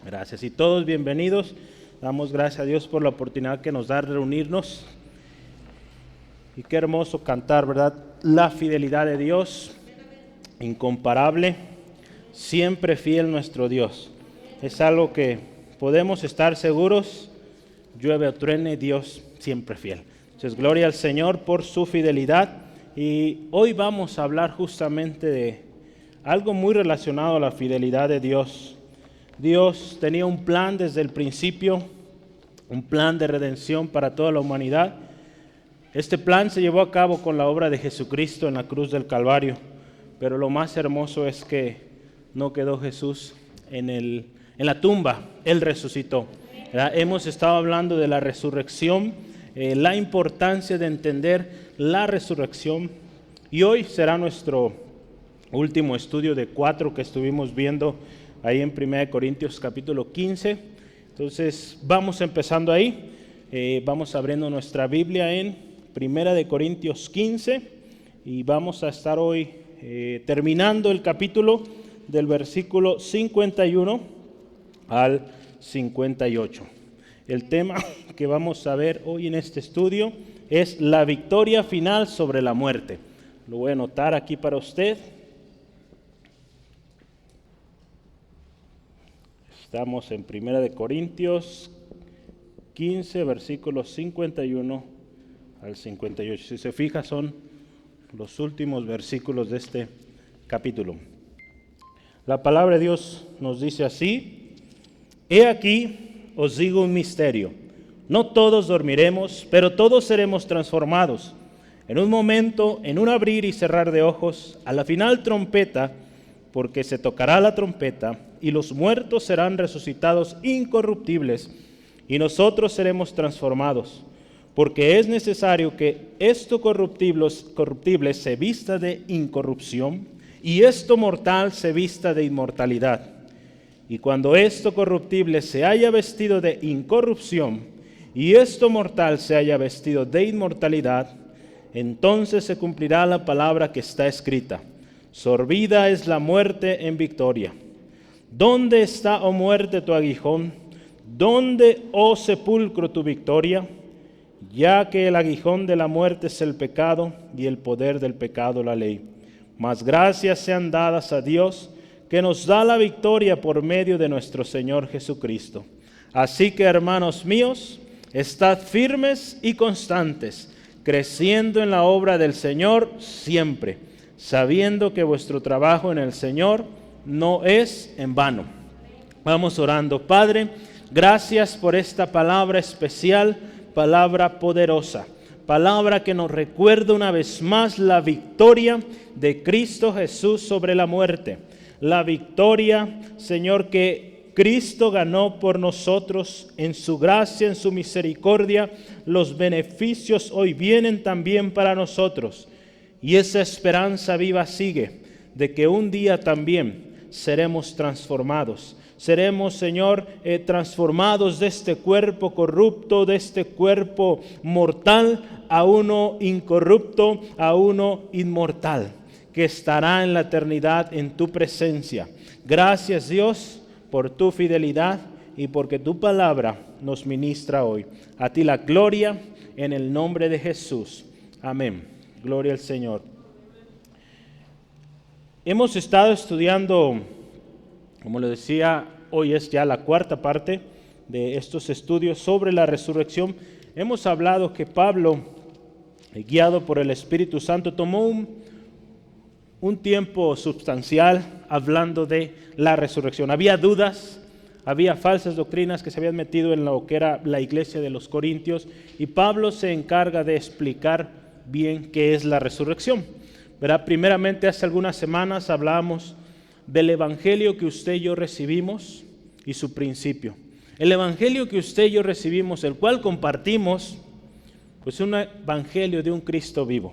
Gracias. Y todos bienvenidos. Damos gracias a Dios por la oportunidad que nos da de reunirnos. Y qué hermoso cantar, ¿verdad? La fidelidad de Dios, incomparable, siempre fiel nuestro Dios. Es algo que podemos estar seguros, llueve o truene, Dios siempre fiel. Entonces, gloria al Señor por su fidelidad. Y hoy vamos a hablar justamente de algo muy relacionado a la fidelidad de Dios. Dios tenía un plan desde el principio, un plan de redención para toda la humanidad. Este plan se llevó a cabo con la obra de Jesucristo en la cruz del Calvario, pero lo más hermoso es que no quedó Jesús en la tumba, Él resucitó. Hemos estado hablando de la resurrección, la importancia de entender la resurrección, y hoy será nuestro último estudio de 4 que estuvimos viendo ahí en 1 Corintios capítulo 15. Entonces vamos empezando ahí, vamos abriendo nuestra Biblia en 1 Corintios 15 y vamos a estar hoy terminando el capítulo del versículo 51 al 58. El tema que vamos a ver hoy en este estudio es la victoria final sobre la muerte. Lo voy a anotar aquí para usted. Estamos en 1 Corintios 15, versículos 51 al 58. Si se fija, son los últimos versículos de este capítulo. La palabra de Dios nos dice así: He aquí, os digo un misterio. No todos dormiremos, pero todos seremos transformados. En un momento, en un abrir y cerrar de ojos, a la final trompeta, porque se tocará la trompeta, y los muertos serán resucitados incorruptibles, y nosotros seremos transformados. Porque es necesario que esto corruptible se vista de incorrupción, y esto mortal se vista de inmortalidad. Y cuando esto corruptible se haya vestido de incorrupción, y esto mortal se haya vestido de inmortalidad, entonces se cumplirá la palabra que está escrita: sorbida es la muerte en victoria. ¿Dónde está, oh muerte, tu aguijón? ¿Dónde, oh sepulcro, tu victoria? Ya que el aguijón de la muerte es el pecado, y el poder del pecado la ley. Mas gracias sean dadas a Dios, que nos da la victoria por medio de nuestro Señor Jesucristo. Así que, hermanos míos, estad firmes y constantes, creciendo en la obra del Señor siempre, sabiendo que vuestro trabajo en el Señor no es en vano. Vamos orando. Padre, gracias por esta palabra especial, palabra poderosa, palabra que nos recuerda una vez más la victoria de Cristo Jesús sobre la muerte. La victoria, Señor, que Cristo ganó por nosotros en su gracia, en su misericordia. Los beneficios hoy vienen también para nosotros. Y esa esperanza viva sigue de que un día también seremos transformados. Seremos, Señor, transformados de este cuerpo corrupto, de este cuerpo mortal, a uno incorrupto, a uno inmortal, que estará en la eternidad en tu presencia. Gracias, Dios, por tu fidelidad y porque tu palabra nos ministra hoy. A ti la gloria en el nombre de Jesús. Amén. Gloria al Señor. Hemos estado estudiando, como le decía, hoy es ya la cuarta parte de estos estudios sobre la resurrección. Hemos hablado que Pablo, guiado por el Espíritu Santo, tomó un tiempo sustancial hablando de la resurrección. Había dudas, había falsas doctrinas que se habían metido en lo que era la iglesia de los Corintios, y Pablo se encarga de explicar bien qué es la resurrección. ¿Verdad? Primeramente, hace algunas semanas hablamos del evangelio que usted y yo recibimos y su principio. El evangelio que usted y yo recibimos, el cual compartimos, pues es un evangelio de un Cristo vivo.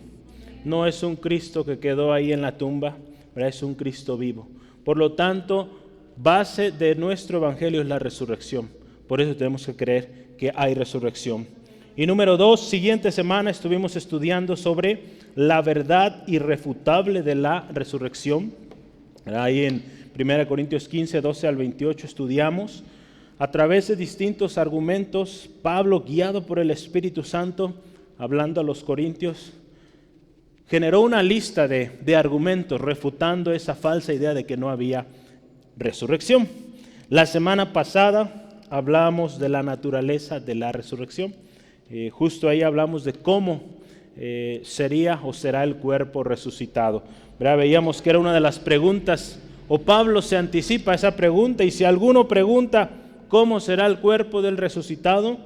No es un Cristo que quedó ahí en la tumba, ¿verdad? Es un Cristo vivo. Por lo tanto, base de nuestro evangelio es la resurrección. Por eso tenemos que creer que hay resurrección. Y número 2, siguiente semana estuvimos estudiando sobre la verdad irrefutable de la resurrección. Ahí en 1 Corintios 15, 12 al 28 estudiamos a través de distintos argumentos, Pablo, guiado por el Espíritu Santo, hablando a los corintios, generó una lista de argumentos refutando esa falsa idea de que no había resurrección. La semana pasada hablamos de la naturaleza de la resurrección. Justo ahí hablamos de cómo sería o será el cuerpo resucitado. ¿Verdad? Veíamos que era una de las preguntas, o Pablo se anticipa a esa pregunta, y si alguno pregunta cómo será el cuerpo del resucitado,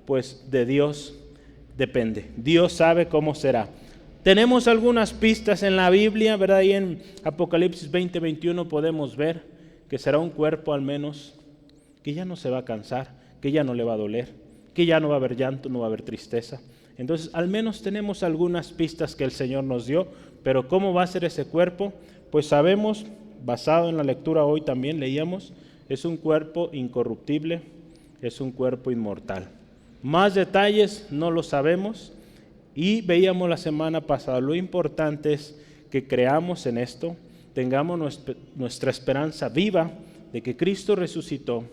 pues de Dios depende. Dios sabe cómo será. Tenemos algunas pistas en la Biblia, ¿verdad? Ahí en Apocalipsis 20:21 podemos ver que será un cuerpo al menos que ya no se va a cansar, que ya no le va a doler, que ya no va a haber llanto, no va a haber tristeza. Entonces, al menos tenemos algunas pistas que el Señor nos dio, pero ¿cómo va a ser ese cuerpo? Pues sabemos, basado en la lectura hoy también leíamos, es un cuerpo incorruptible, es un cuerpo inmortal. Más detalles no lo sabemos, y veíamos la semana pasada, lo importante es que creamos en esto, tengamos nuestra esperanza viva de que Cristo resucitó,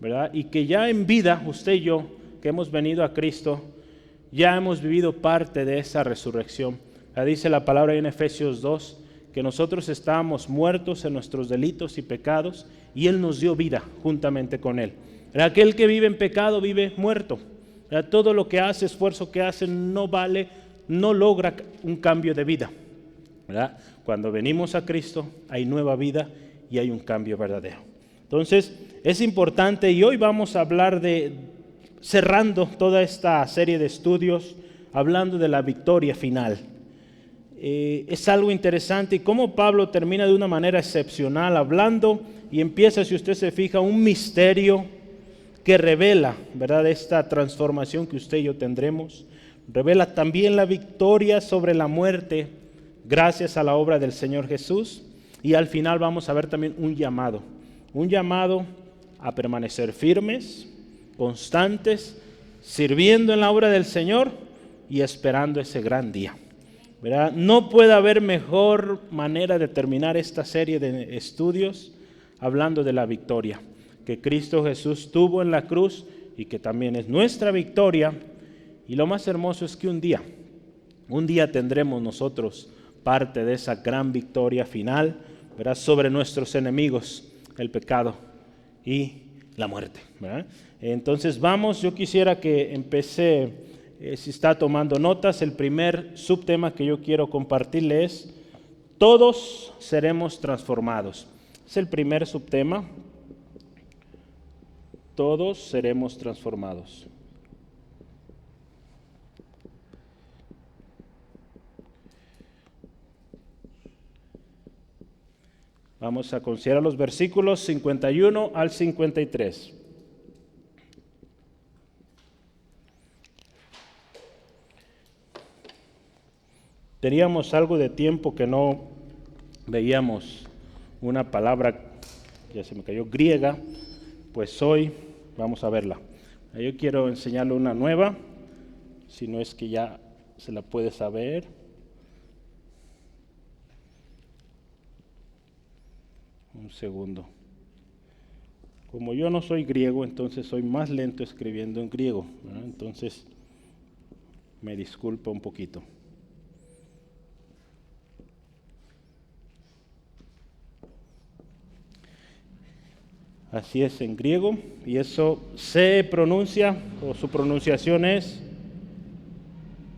¿verdad? Y que ya en vida, usted y yo, que hemos venido a Cristo, ya hemos vivido parte de esa resurrección. Dice la palabra en Efesios 2, que nosotros estábamos muertos en nuestros delitos y pecados, y Él nos dio vida juntamente con Él. Aquel que vive en pecado vive muerto. Todo lo que hace, esfuerzo que hace, no vale, no logra un cambio de vida, ¿verdad? Cuando venimos a Cristo hay nueva vida y hay un cambio verdadero. Entonces es importante, y hoy vamos a hablar cerrando toda esta serie de estudios, hablando de la victoria final. Es algo interesante y cómo Pablo termina de una manera excepcional hablando, y empieza, si usted se fija, un misterio que revela, ¿verdad?, esta transformación que usted y yo tendremos. Revela también la victoria sobre la muerte gracias a la obra del Señor Jesús, y al final vamos a ver también un llamado a permanecer firmes, constantes, sirviendo en la obra del Señor y esperando ese gran día, ¿verdad? No puede haber mejor manera de terminar esta serie de estudios hablando de la victoria que Cristo Jesús tuvo en la cruz y que también es nuestra victoria. Y lo más hermoso es que un día tendremos nosotros parte de esa gran victoria final, ¿verdad?, sobre nuestros enemigos, el pecado y la muerte, ¿verdad? Entonces yo quisiera que empecé, si está tomando notas, el primer subtema que yo quiero compartirle es: todos seremos transformados. Es el primer subtema. Todos seremos transformados. Vamos a considerar los versículos 51 al 53. Teníamos algo de tiempo que no veíamos una palabra, ya se me cayó, griega, pues hoy vamos a verla. Yo quiero enseñarle una nueva, si no es que ya se la puede saber. Un segundo. Como yo no soy griego, entonces soy más lento escribiendo en griego, ¿verdad? Entonces me disculpo un poquito. Así es en griego, y eso se pronuncia, o su pronunciación es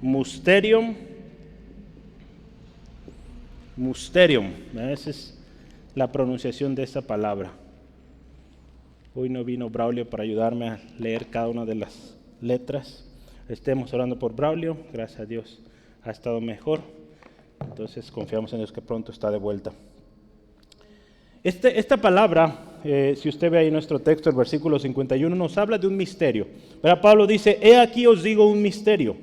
musterium. Musterium, esa es la pronunciación de esa palabra. Hoy no vino Braulio para ayudarme a leer cada una de las letras. Estemos orando por Braulio, gracias a Dios ha estado mejor. Entonces confiamos en Dios que pronto está de vuelta. Esta palabra, si usted ve ahí nuestro texto, el versículo 51, nos habla de un misterio. Pero Pablo dice: he aquí os digo un misterio.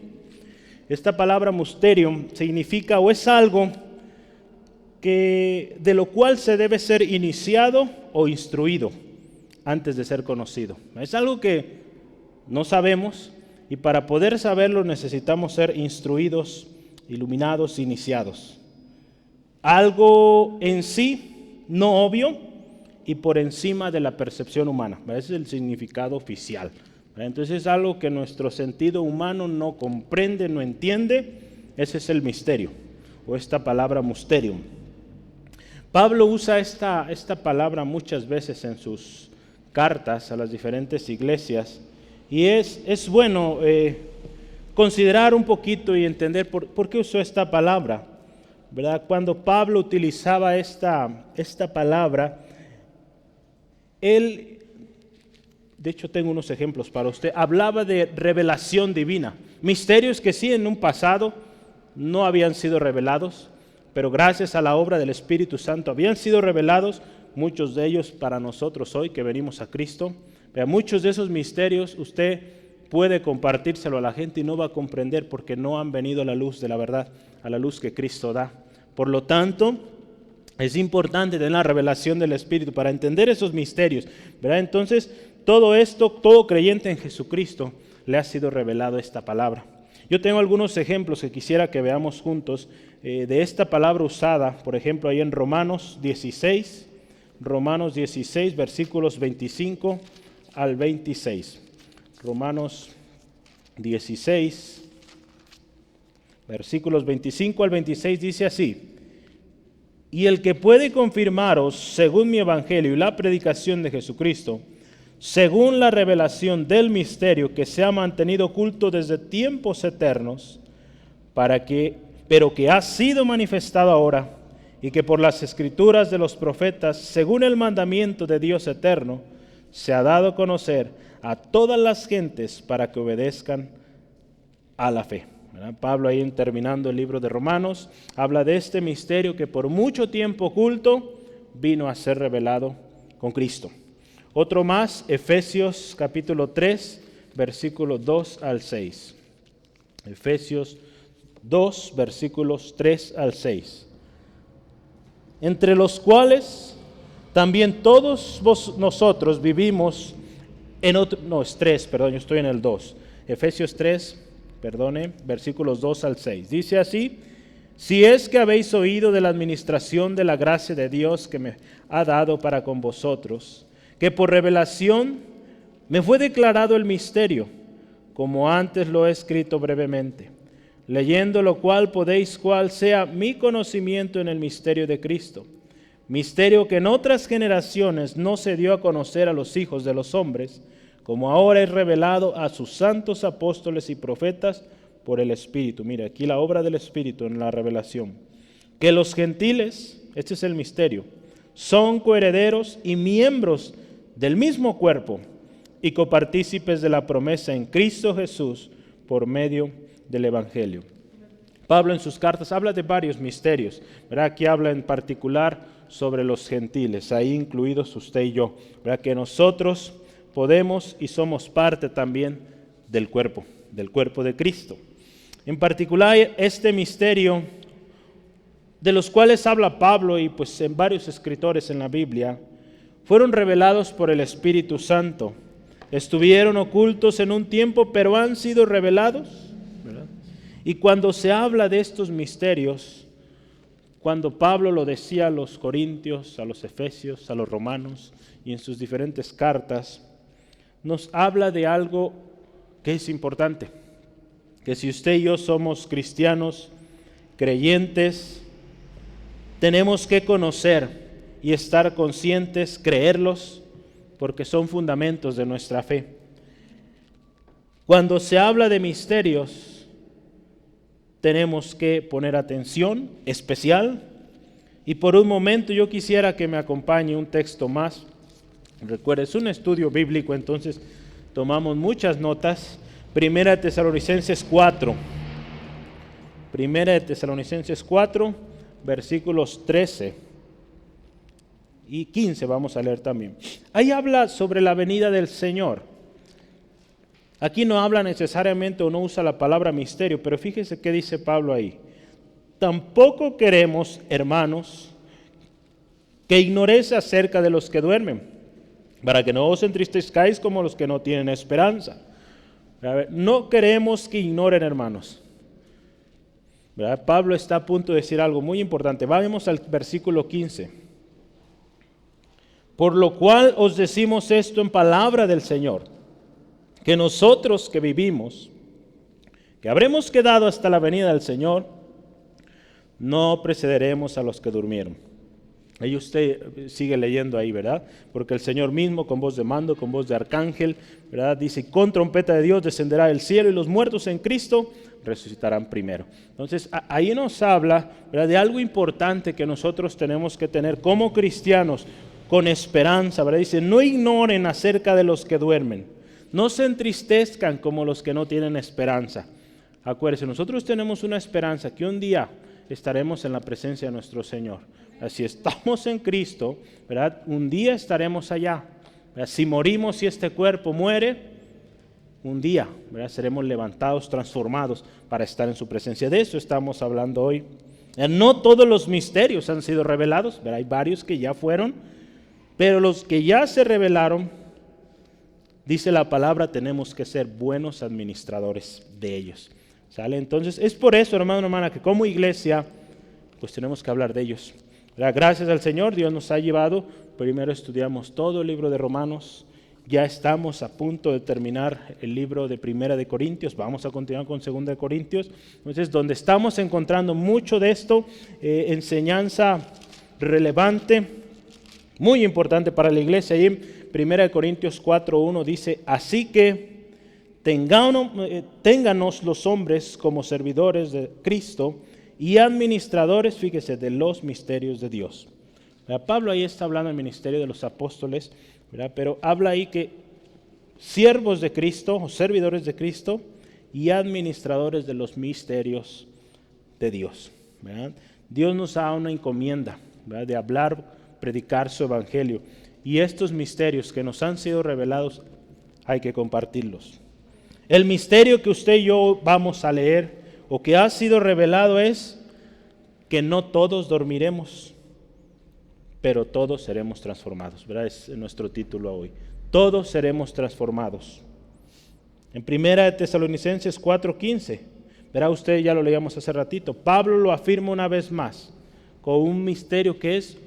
Esta palabra mysterium significa, o es algo de lo cual se debe ser iniciado o instruido antes de ser conocido. Es algo que no sabemos, y para poder saberlo necesitamos ser instruidos, iluminados, iniciados. Algo en sí no obvio, y por encima de la percepción humana. Ese es el significado oficial. Entonces es algo que nuestro sentido humano no comprende, no entiende. Ese es el misterio, o esta palabra mysterium. Pablo usa esta palabra muchas veces en sus cartas a las diferentes iglesias, y es bueno considerar un poquito y entender por qué usó esta palabra, ¿verdad? Cuando Pablo utilizaba esta palabra, él, de hecho tengo unos ejemplos para usted, hablaba de revelación divina, misterios que sí en un pasado no habían sido revelados, pero gracias a la obra del Espíritu Santo habían sido revelados, muchos de ellos para nosotros hoy que venimos a Cristo. Pero muchos de esos misterios usted puede compartírselo a la gente y no va a comprender porque no han venido a la luz de la verdad, a la luz que Cristo da. Por lo tanto, es importante tener la revelación del Espíritu para entender esos misterios, ¿verdad? Entonces, todo esto, todo creyente en Jesucristo le ha sido revelado esta palabra. Yo tengo algunos ejemplos que quisiera que veamos juntos de esta palabra usada, por ejemplo, ahí en Romanos 16, versículos 25 al 26. Romanos 16, versículos 25 al 26 dice así: y el que puede confirmaros, según mi evangelio y la predicación de Jesucristo, según la revelación del misterio que se ha mantenido oculto desde tiempos eternos, pero que ha sido manifestado ahora, y que por las escrituras de los profetas, según el mandamiento de Dios eterno, se ha dado a conocer a todas las gentes para que obedezcan a la fe. ¿Verdad? Pablo ahí terminando el libro de Romanos, habla de este misterio que por mucho tiempo oculto vino a ser revelado con Cristo. Otro más, Efesios capítulo 3, versículos 2 al 6. Efesios 2, versículos 3 al 6. Entre los cuales también todos nosotros vivimos en otro, no, es 3, perdón, yo estoy en el 2. Efesios 3, versículos 2 al 6. Dice así: si es que habéis oído de la administración de la gracia de Dios que me ha dado para con vosotros, que por revelación me fue declarado el misterio, como antes lo he escrito brevemente, leyendo lo cual podéis cuál sea mi conocimiento en el misterio de Cristo, misterio que en otras generaciones no se dio a conocer a los hijos de los hombres, como ahora es revelado a sus santos apóstoles y profetas por el Espíritu. Mira, aquí la obra del Espíritu en la revelación. Que los gentiles, este es el misterio, son coherederos y miembros del mismo cuerpo y copartícipes de la promesa en Cristo Jesús por medio del Evangelio. Pablo en sus cartas habla de varios misterios, ¿verdad? Aquí habla en particular sobre los gentiles, ahí incluidos usted y yo, ¿verdad? Que nosotros podemos y somos parte también del cuerpo de Cristo. En particular este misterio de los cuales habla Pablo y pues en varios escritores en la Biblia, fueron revelados por el Espíritu Santo. Estuvieron ocultos en un tiempo, pero han sido revelados, ¿verdad? Y cuando se habla de estos misterios, cuando Pablo lo decía a los corintios, a los efesios, a los romanos y en sus diferentes cartas, nos habla de algo que es importante, que si usted y yo somos cristianos, creyentes, tenemos que conocer y estar conscientes, creerlos, porque son fundamentos de nuestra fe. Cuando se habla de misterios, tenemos que poner atención especial, y por un momento yo quisiera que me acompañe un texto más. Recuerda, es un estudio bíblico, entonces tomamos muchas notas. Primera de Tesalonicenses 4, versículos 13 y 15 vamos a leer también. Ahí habla sobre la venida del Señor. Aquí no habla necesariamente o no usa la palabra misterio, pero fíjese qué dice Pablo ahí. Tampoco queremos, hermanos, que ignoréis acerca de los que duermen, para que no os entristezcáis como los que no tienen esperanza. No queremos que ignoren, hermanos. ¿Verdad? Pablo está a punto de decir algo muy importante. Vamos al versículo 15. Por lo cual os decimos esto en palabra del Señor, que nosotros que vivimos, que habremos quedado hasta la venida del Señor, no precederemos a los que durmieron. Ahí usted sigue leyendo ahí, ¿verdad? Porque el Señor mismo, con voz de mando, con voz de arcángel, ¿verdad? Dice, con trompeta de Dios descenderá del cielo y los muertos en Cristo resucitarán primero. Entonces, ahí nos habla, ¿verdad?, de algo importante que nosotros tenemos que tener como cristianos, con esperanza, ¿verdad? Dice, no ignoren acerca de los que duermen, no se entristezcan como los que no tienen esperanza. Acuérdense, nosotros tenemos una esperanza que un día estaremos en la presencia de nuestro Señor. Si estamos en Cristo, ¿verdad?, un día estaremos allá. ¿Verdad? Si morimos, si este cuerpo muere, un día, ¿verdad?, seremos levantados, transformados para estar en su presencia. De eso estamos hablando hoy. No todos los misterios han sido revelados, ¿verdad? Hay varios que ya fueron, pero los que ya se revelaron, dice la palabra, tenemos que ser buenos administradores de ellos. ¿Sale? Entonces, es por eso, hermano, hermana, que como iglesia, pues tenemos que hablar de ellos. Gracias al Señor, Dios nos ha llevado. Primero estudiamos todo el libro de Romanos. Ya estamos a punto de terminar el libro de Primera de Corintios. Vamos a continuar con Segunda de Corintios. Entonces, donde estamos encontrando mucho de esto, enseñanza relevante, muy importante para la iglesia. Ahí en Primera de Corintios 4:1 dice, así que ténganos los hombres como servidores de Cristo y administradores, fíjese, de los misterios de Dios. Pablo ahí está hablando del ministerio de los apóstoles, ¿verdad? Pero habla ahí que siervos de Cristo o servidores de Cristo y administradores de los misterios de Dios, ¿verdad? Dios nos da una encomienda, ¿verdad?, de hablar, predicar su evangelio, y estos misterios que nos han sido revelados hay que compartirlos. El misterio que usted y yo vamos a leer o que ha sido revelado es que no todos dormiremos, pero todos seremos transformados, ¿verdad? Es nuestro título hoy. Todos seremos transformados. En Primera de Tesalonicenses 4:15, verá usted, ya lo leíamos hace ratito, Pablo lo afirma una vez más con un misterio que es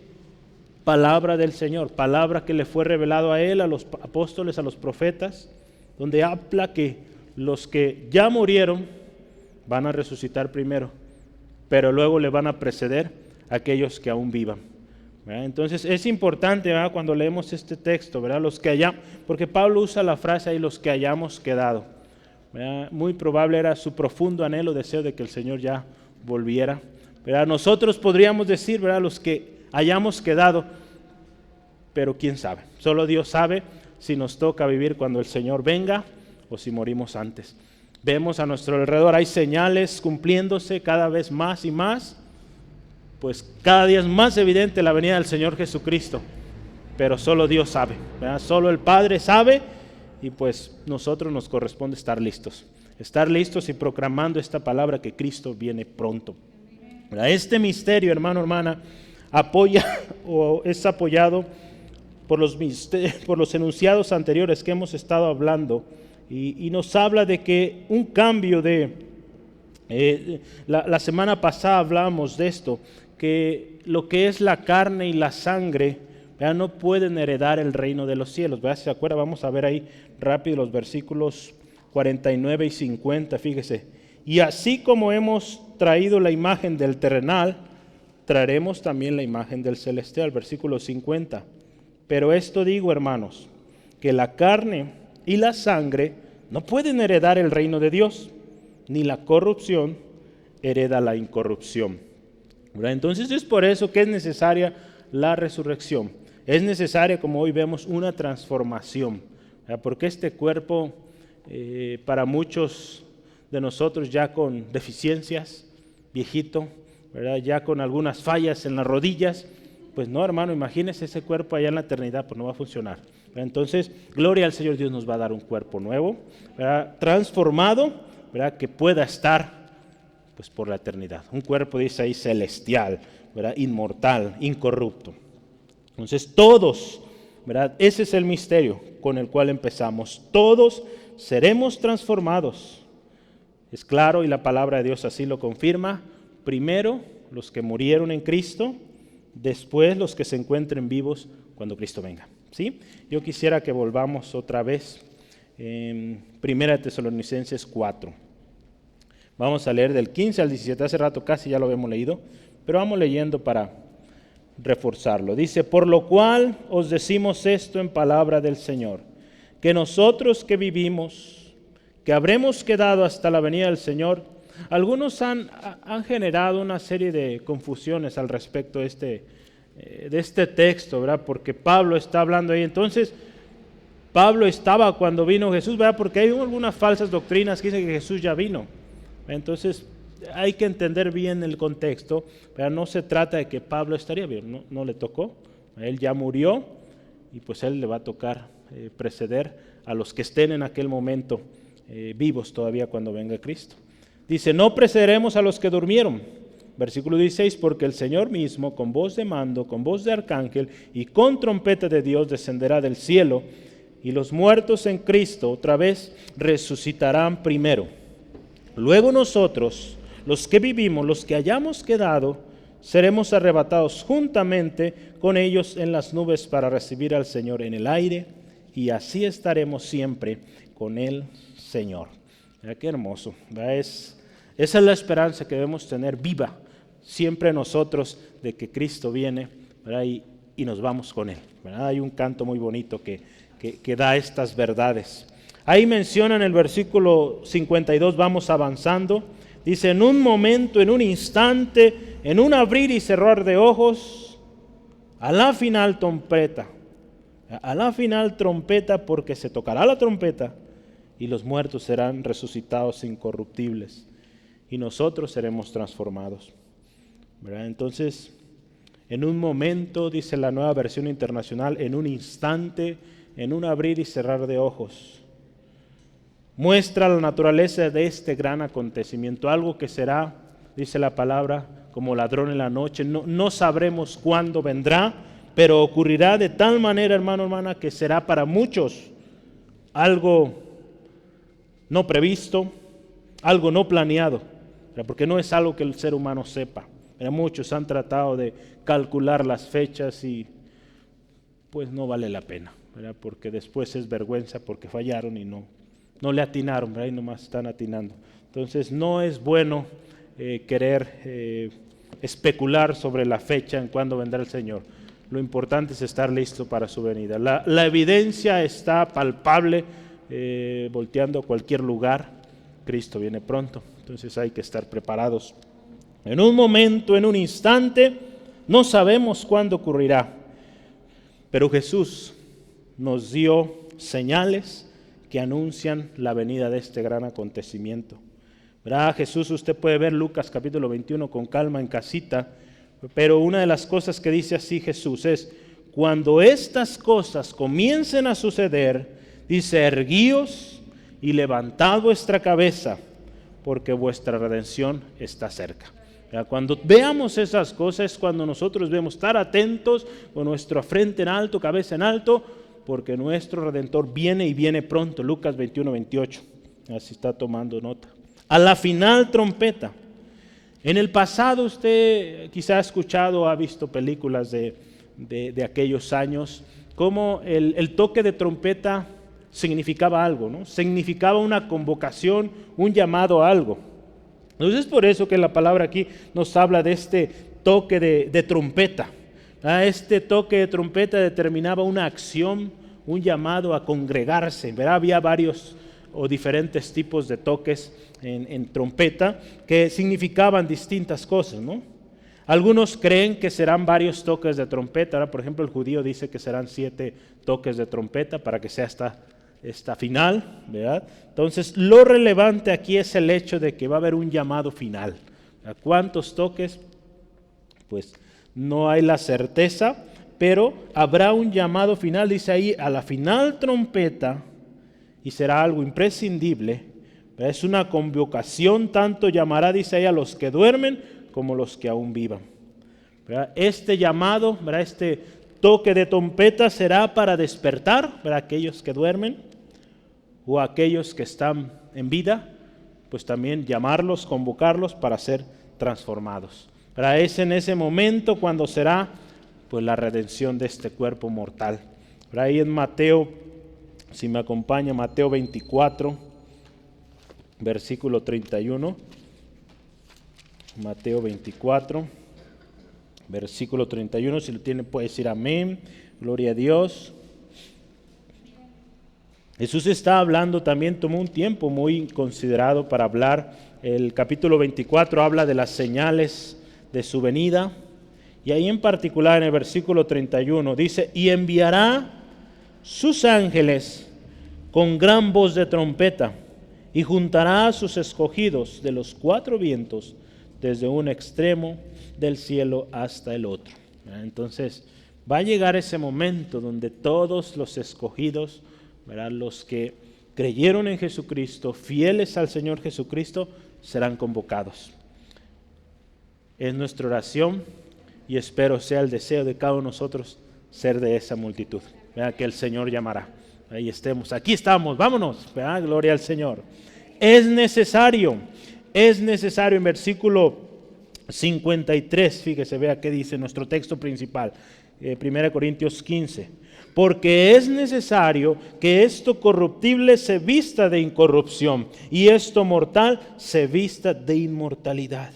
palabra del Señor, palabra que le fue revelado a él, a los apóstoles, a los profetas, donde habla que los que ya murieron van a resucitar primero, pero luego le van a preceder a aquellos que aún vivan, ¿verdad? Entonces es importante, ¿verdad?, cuando leemos este texto, ¿verdad?, los que porque Pablo usa la frase ahí, los que hayamos quedado, ¿verdad? Muy probable era su profundo anhelo, deseo de que el Señor ya volviera, ¿verdad? Nosotros podríamos decir, ¿verdad?, los que hayamos quedado, pero quién sabe, solo Dios sabe si nos toca vivir cuando el Señor venga o si morimos antes. Vemos a nuestro alrededor, hay señales cumpliéndose cada vez más y más, pues cada día es más evidente la venida del Señor Jesucristo, pero solo Dios sabe, ¿verdad? Solo el Padre sabe, y pues nosotros nos corresponde estar listos y proclamando esta palabra que Cristo viene pronto, ¿verdad? Este misterio, hermano, hermana, es apoyado por los enunciados anteriores que hemos estado hablando, y nos habla de que un cambio la semana pasada hablábamos de esto, que lo que es la carne y la sangre, ¿verdad?, no pueden heredar el reino de los cielos, ¿verdad? ¿Se acuerda? Vamos a ver ahí rápido los versículos 49 y 50, fíjese. Y así como hemos traído la imagen del terrenal, traeremos también la imagen del celestial, versículo 50. Pero esto digo, hermanos, que la carne y la sangre no pueden heredar el reino de Dios, ni la corrupción hereda la incorrupción, ¿verdad? Entonces es por eso que es necesaria la resurrección. Es necesaria, como hoy vemos, una transformación, ¿verdad? Porque este cuerpo, para muchos de nosotros ya con deficiencias, viejito, ¿verdad?, ya con algunas fallas en las rodillas, pues no, hermano, imagínese ese cuerpo allá en la eternidad, pues no va a funcionar, ¿verdad? Entonces, gloria al Señor, Dios nos va a dar un cuerpo nuevo, ¿verdad?, transformado, ¿verdad?, que pueda estar pues por la eternidad. Un cuerpo, dice ahí, celestial, ¿verdad?, inmortal, incorrupto. Entonces, todos, ¿verdad?, ese es el misterio con el cual empezamos. Todos seremos transformados. Es claro, y la palabra de Dios así lo confirma. Primero, los que murieron en Cristo, después los que se encuentren vivos cuando Cristo venga. ¿Sí? Yo quisiera que volvamos otra vez en 1 Tesalonicenses 4. Vamos a leer del 15 al 17, hace rato casi ya lo habíamos leído, pero vamos leyendo para reforzarlo. Dice, por lo cual os decimos esto en palabra del Señor, que nosotros que vivimos, que habremos quedado hasta la venida del Señor, algunos han generado una serie de confusiones al respecto de este texto, ¿verdad? Porque Pablo está hablando ahí. Entonces, Pablo estaba cuando vino Jesús, ¿verdad? Porque hay algunas falsas doctrinas que dicen que Jesús ya vino. Entonces, hay que entender bien el contexto, pero no se trata de que Pablo estaría bien, no le tocó. Él ya murió y pues él le va a tocar preceder a los que estén en aquel momento vivos todavía cuando venga Cristo. Dice, no precederemos a los que durmieron. Versículo 16, porque el Señor mismo, con voz de mando, con voz de arcángel y con trompeta de Dios descenderá del cielo, y los muertos en Cristo otra vez resucitarán primero. Luego nosotros, los que vivimos, los que hayamos quedado, seremos arrebatados juntamente con ellos en las nubes para recibir al Señor en el aire, y así estaremos siempre con el Señor. Mira qué hermoso, ¿verdad? Esa es la esperanza que debemos tener viva siempre nosotros de que Cristo viene, ¿verdad? Y nos vamos con Él, ¿verdad? Hay un canto muy bonito que da estas verdades. Ahí menciona en el versículo 52, vamos avanzando, dice, en un momento, en un instante, en un abrir y cerrar de ojos, a la final trompeta, porque se tocará la trompeta y los muertos serán resucitados incorruptibles y nosotros seremos transformados, ¿verdad? Entonces, en un momento, dice la Nueva Versión Internacional, en un instante, en un abrir y cerrar de ojos, muestra la naturaleza de este gran acontecimiento, algo que será, dice la palabra, como ladrón en la noche. No sabremos cuándo vendrá, pero ocurrirá de tal manera, hermano, hermana, que será para muchos algo no previsto, algo no planeado, porque no es algo que el ser humano sepa. Muchos han tratado de calcular las fechas y pues no vale la pena, ¿verdad? Porque después es vergüenza porque fallaron y no le atinaron, ¿verdad? Y nomás están atinando. Entonces no es bueno querer especular sobre la fecha en cuándo vendrá el Señor. Lo importante es estar listo para su venida. La evidencia está palpable, volteando a cualquier lugar. Cristo viene pronto, entonces hay que estar preparados. En un momento, en un instante, no sabemos cuándo ocurrirá, pero Jesús nos dio señales que anuncian la venida de este gran acontecimiento. ¿Verdad? Jesús, usted puede ver Lucas capítulo 21 con calma en casita, pero una de las cosas que dice así Jesús es, cuando estas cosas comiencen a suceder, dice, erguíos y levantad vuestra cabeza, porque vuestra redención está cerca. Cuando veamos esas cosas, cuando nosotros debemos estar atentos con nuestra frente en alto, cabeza en alto, porque nuestro Redentor viene y viene pronto. Lucas 21, 28, así está tomando nota. A la final trompeta. En el pasado usted quizá ha escuchado o ha visto películas de aquellos años, como el toque de trompeta significaba algo, ¿no? Significaba una convocación, un llamado a algo. Entonces es por eso que la palabra aquí nos habla de este toque de trompeta. Este toque de trompeta determinaba una acción, un llamado a congregarse, ¿verdad? Había varios o diferentes tipos de toques en trompeta que significaban distintas cosas, ¿no? Algunos creen que serán varios toques de trompeta. Ahora, por ejemplo, el judío dice que serán 7 toques de trompeta para que sea esta final, ¿verdad? Entonces, lo relevante aquí es el hecho de que va a haber un llamado final. ¿A cuántos toques? Pues no hay la certeza, pero habrá un llamado final, dice ahí, a la final trompeta, y será algo imprescindible. ¿Verdad? Es una convocación, tanto llamará, dice ahí, a los que duermen como los que aún vivan. ¿Verdad? Este llamado, ¿verdad? Este toque de trompeta será para despertar, ¿verdad? Aquellos que duermen o aquellos que están en vida, pues también llamarlos, convocarlos para ser transformados. ¿Verdad? Es en ese momento cuando será pues la redención de este cuerpo mortal. Por ahí en Mateo, si me acompaña, Mateo 24, versículo 31. Mateo 24, versículo 31, si lo tiene puede decir amén, gloria a Dios. Jesús está hablando, también tomó un tiempo muy considerado para hablar. El capítulo 24 habla de las señales de su venida, y ahí en particular en el versículo 31 dice: y enviará sus ángeles con gran voz de trompeta, y juntará a sus escogidos de los cuatro vientos, desde un extremo del cielo hasta el otro. Entonces va a llegar ese momento donde todos los escogidos, ¿verdad?, los que creyeron en Jesucristo, fieles al Señor Jesucristo, serán convocados. Es nuestra oración, y espero sea el deseo de cada uno de nosotros ser de esa multitud, ¿verdad?, que el Señor llamará. Ahí estemos, aquí estamos, vámonos, ¿verdad? Gloria al Señor. Es necesario en versículo 53, fíjese, vea qué dice nuestro texto principal, 1 Corintios 15. Porque es necesario que esto corruptible se vista de incorrupción y esto mortal se vista de inmortalidad.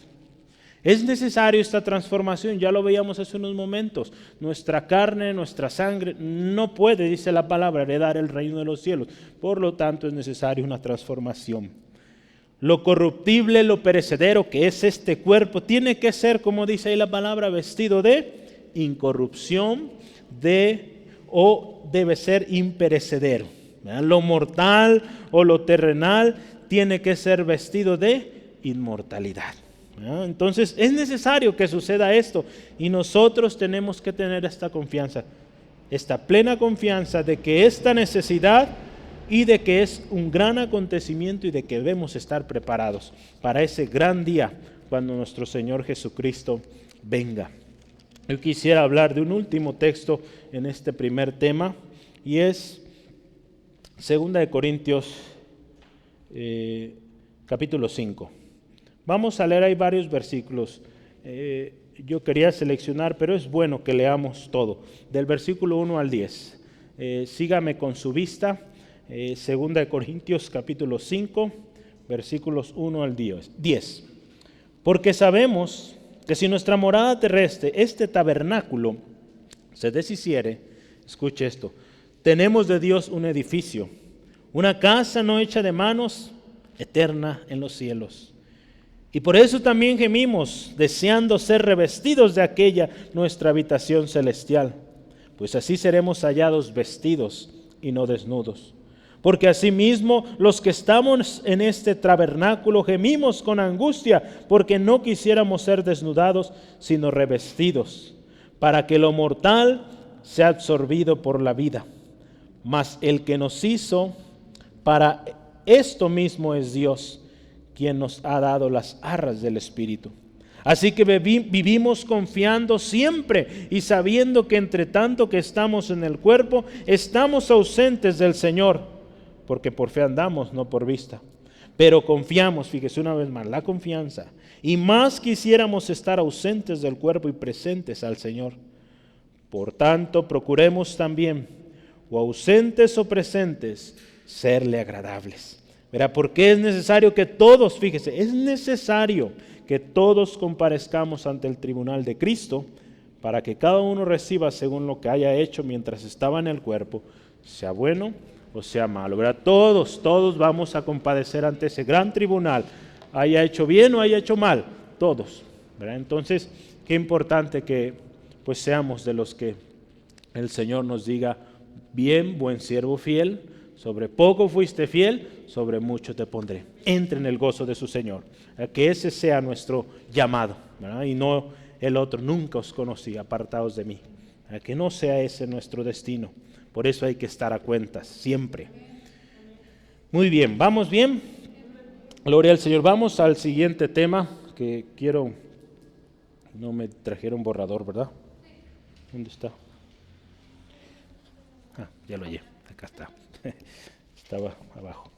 Es necesario esta transformación, ya lo veíamos hace unos momentos. Nuestra carne, nuestra sangre no puede, dice la palabra, heredar el reino de los cielos. Por lo tanto es necesaria una transformación. Lo corruptible, lo perecedero, que es este cuerpo, tiene que ser, como dice ahí la palabra, vestido de incorrupción, o debe ser imperecedero. ¿Verdad? Lo mortal o lo terrenal tiene que ser vestido de inmortalidad. ¿Verdad? Entonces es necesario que suceda esto, y nosotros tenemos que tener esta confianza, esta plena confianza de que esta necesidad y de que es un gran acontecimiento y de que debemos estar preparados para ese gran día cuando nuestro Señor Jesucristo venga. Yo quisiera hablar de un último texto en este primer tema, y es 2 Corintios capítulo 5. Vamos a leer ahí varios versículos. Yo quería seleccionar, pero es bueno que leamos todo, del versículo 1 al 10. Sígame con su vista. 2 Corintios capítulo 5, versículos 1 al 10. Porque sabemos que si nuestra morada terrestre, este tabernáculo, se deshiciere, escuche esto, tenemos de Dios un edificio, una casa no hecha de manos, eterna en los cielos. Y por eso también gemimos, deseando ser revestidos de aquella nuestra habitación celestial, pues así seremos hallados vestidos y no desnudos. Porque asimismo los que estamos en este tabernáculo gemimos con angustia, porque no quisiéramos ser desnudados, sino revestidos, para que lo mortal sea absorbido por la vida. Mas el que nos hizo para esto mismo es Dios, quien nos ha dado las arras del Espíritu. Así que vivimos confiando siempre y sabiendo que entre tanto que estamos en el cuerpo, estamos ausentes del Señor, porque por fe andamos, no por vista. Pero confiamos, fíjese una vez más, la confianza. Y más quisiéramos estar ausentes del cuerpo y presentes al Señor. Por tanto, procuremos también, o ausentes o presentes, serle agradables. Verá, porque es necesario que todos, fíjese, es necesario que todos comparezcamos ante el tribunal de Cristo, para que cada uno reciba según lo que haya hecho mientras estaba en el cuerpo, sea bueno o sea malo, ¿verdad? Todos vamos a compadecer ante ese gran tribunal, haya hecho bien o haya hecho mal, todos, ¿verdad? Entonces, qué importante que pues seamos de los que el Señor nos diga: bien, buen siervo fiel, sobre poco fuiste fiel, sobre mucho te pondré. Entre en el gozo de su Señor. Que ese sea nuestro llamado, ¿verdad? Y no el otro: nunca os conocí, apartaos de mí. Que no sea ese nuestro destino. Por eso hay que estar a cuentas, siempre. Muy bien, ¿vamos bien? Gloria al Señor. Vamos al siguiente tema que quiero... No me trajeron borrador, ¿verdad? ¿Dónde está? Ya lo hallé, acá está. Estaba abajo.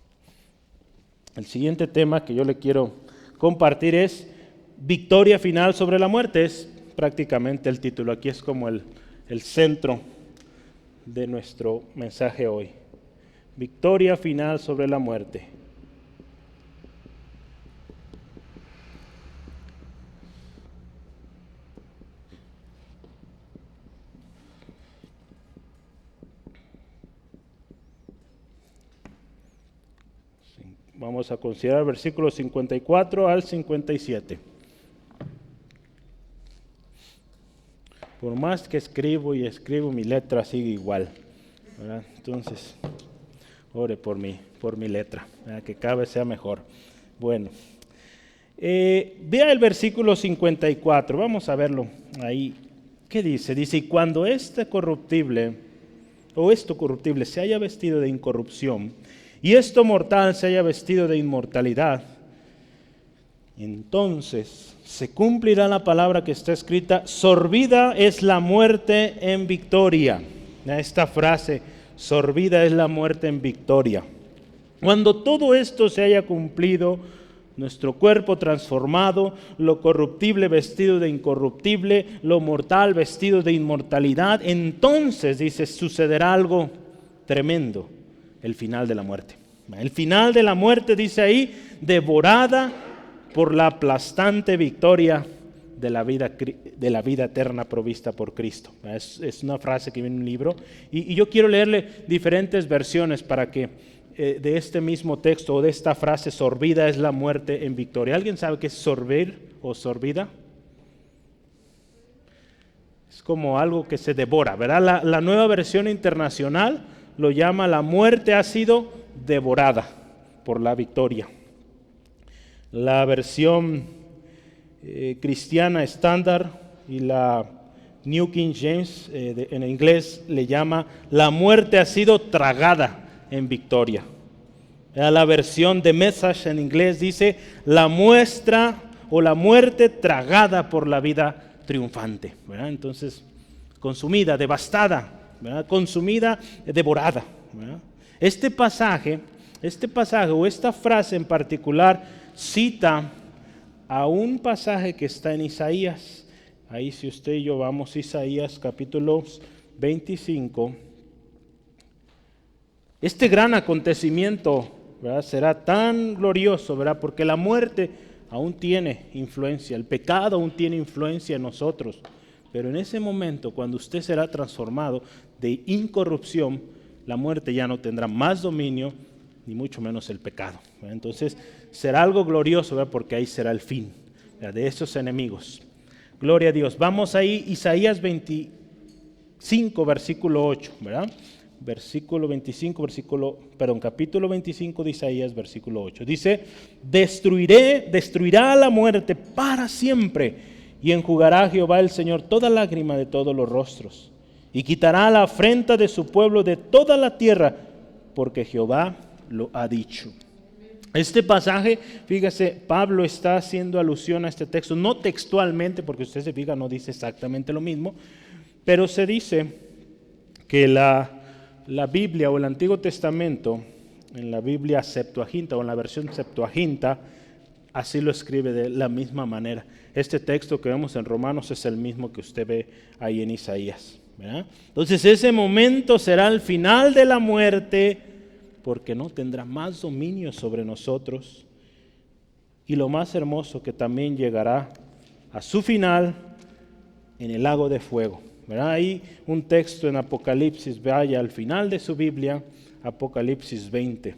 El siguiente tema que yo le quiero compartir es victoria final sobre la muerte. Es prácticamente el título. Aquí es como el centro de nuestro mensaje hoy. Victoria final sobre la muerte. Vamos a considerar versículos 54 al 57. Por más que escribo y escribo, mi letra sigue igual, ¿verdad? Entonces, ore por mi letra, ¿verdad? Que cada vez sea mejor. Bueno, vea el versículo 54, vamos a verlo ahí. ¿Qué dice? Dice, y cuando esto corruptible se haya vestido de incorrupción, y esto mortal se haya vestido de inmortalidad, entonces se cumplirá la palabra que está escrita, sorbida es la muerte en victoria. Esta frase, sorbida es la muerte en victoria. Cuando todo esto se haya cumplido, nuestro cuerpo transformado, lo corruptible vestido de incorruptible, lo mortal vestido de inmortalidad, entonces, dice, sucederá algo tremendo, el final de la muerte. El final de la muerte, dice ahí, devorada por la aplastante victoria de la vida eterna provista por Cristo. Es una frase que viene en un libro, y yo quiero leerle diferentes versiones para que de este mismo texto o de esta frase, sorbida es la muerte en victoria. ¿Alguien sabe qué es sorbir o sorbida? Es como algo que se devora, ¿verdad? La nueva versión internacional lo llama la muerte ha sido devorada por la victoria. La versión cristiana estándar y la New King James en inglés le llama la muerte ha sido tragada en victoria. La versión de Message en inglés dice la muestra o la muerte tragada por la vida triunfante, ¿verdad? Entonces, consumida, devastada, ¿verdad? Consumida, devorada, ¿verdad? Este pasaje o esta frase en particular cita a un pasaje que está en Isaías. Ahí si usted y yo vamos a Isaías capítulo 25, este gran acontecimiento, ¿verdad?, será tan glorioso, ¿verdad?, porque la muerte aún tiene influencia, el pecado aún tiene influencia en nosotros, pero en ese momento, cuando usted será transformado de incorrupción, la muerte ya no tendrá más dominio, ni mucho menos el pecado, ¿verdad? Entonces será algo glorioso, ¿verdad?, porque ahí será el fin, ¿verdad?, de esos enemigos. Gloria a Dios. Vamos ahí, Isaías 25, versículo 8, ¿verdad? Capítulo 25 de Isaías, versículo 8. Dice, destruirá a la muerte para siempre, y enjugará a Jehová el Señor toda lágrima de todos los rostros, y quitará la afrenta de su pueblo de toda la tierra, porque Jehová lo ha dicho. Este pasaje, fíjese, Pablo está haciendo alusión a este texto, no textualmente, porque usted se fija, no dice exactamente lo mismo, pero se dice que la Biblia o el Antiguo Testamento, en la Biblia Septuaginta o en la versión Septuaginta, así lo escribe de la misma manera. Este texto que vemos en Romanos es el mismo que usted ve ahí en Isaías, ¿verdad? Entonces ese momento será el final de la muerte, porque no tendrá más dominio sobre nosotros. Y lo más hermoso, que también llegará a su final en el lago de fuego, ¿verdad? Hay un texto en Apocalipsis, vaya al final de su Biblia, Apocalipsis 20,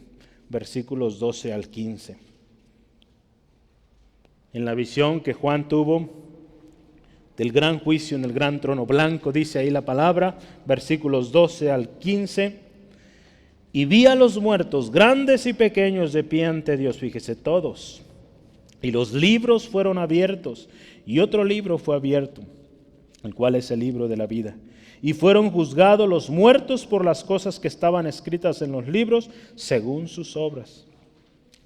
versículos 12 al 15. En la visión que Juan tuvo del gran juicio en el gran trono blanco, dice ahí la palabra, versículos 12 al 15, y vi a los muertos, grandes y pequeños, de pie ante Dios, fíjese, todos, y los libros fueron abiertos, y otro libro fue abierto, el cual es el libro de la vida. Y fueron juzgados los muertos por las cosas que estaban escritas en los libros, según sus obras.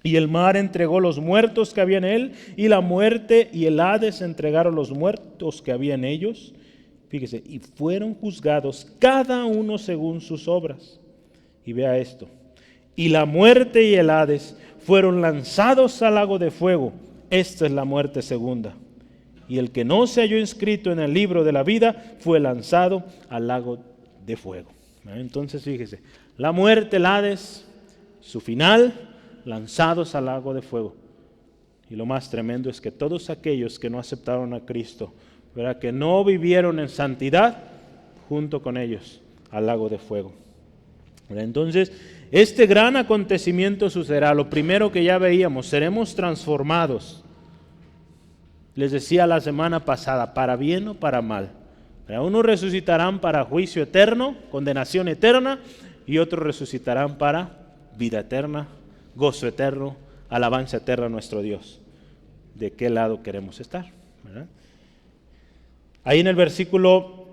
Y el mar entregó los muertos que había en él, y la muerte y el Hades entregaron los muertos que había en ellos. Fíjese, y fueron juzgados cada uno según sus obras. Y vea esto. Y la muerte y el Hades fueron lanzados al lago de fuego. Esta es la muerte segunda. y el que no se halló inscrito en el libro de la vida fue lanzado al lago de fuego. Entonces fíjese, la muerte, el Hades, su final, lanzados al lago de fuego. Y lo más tremendo es que todos aquellos que no aceptaron a Cristo, ¿verdad?, que no vivieron en santidad, junto con ellos al lago de fuego. Entonces, este gran acontecimiento sucederá. Lo primero que ya veíamos, seremos transformados. Les decía la semana pasada, para bien o para mal. Unos resucitarán para juicio eterno, condenación eterna, y otros resucitarán para vida eterna, gozo eterno, alabanza eterna a nuestro Dios. ¿De qué lado queremos estar? ¿Verdad? Ahí en el versículo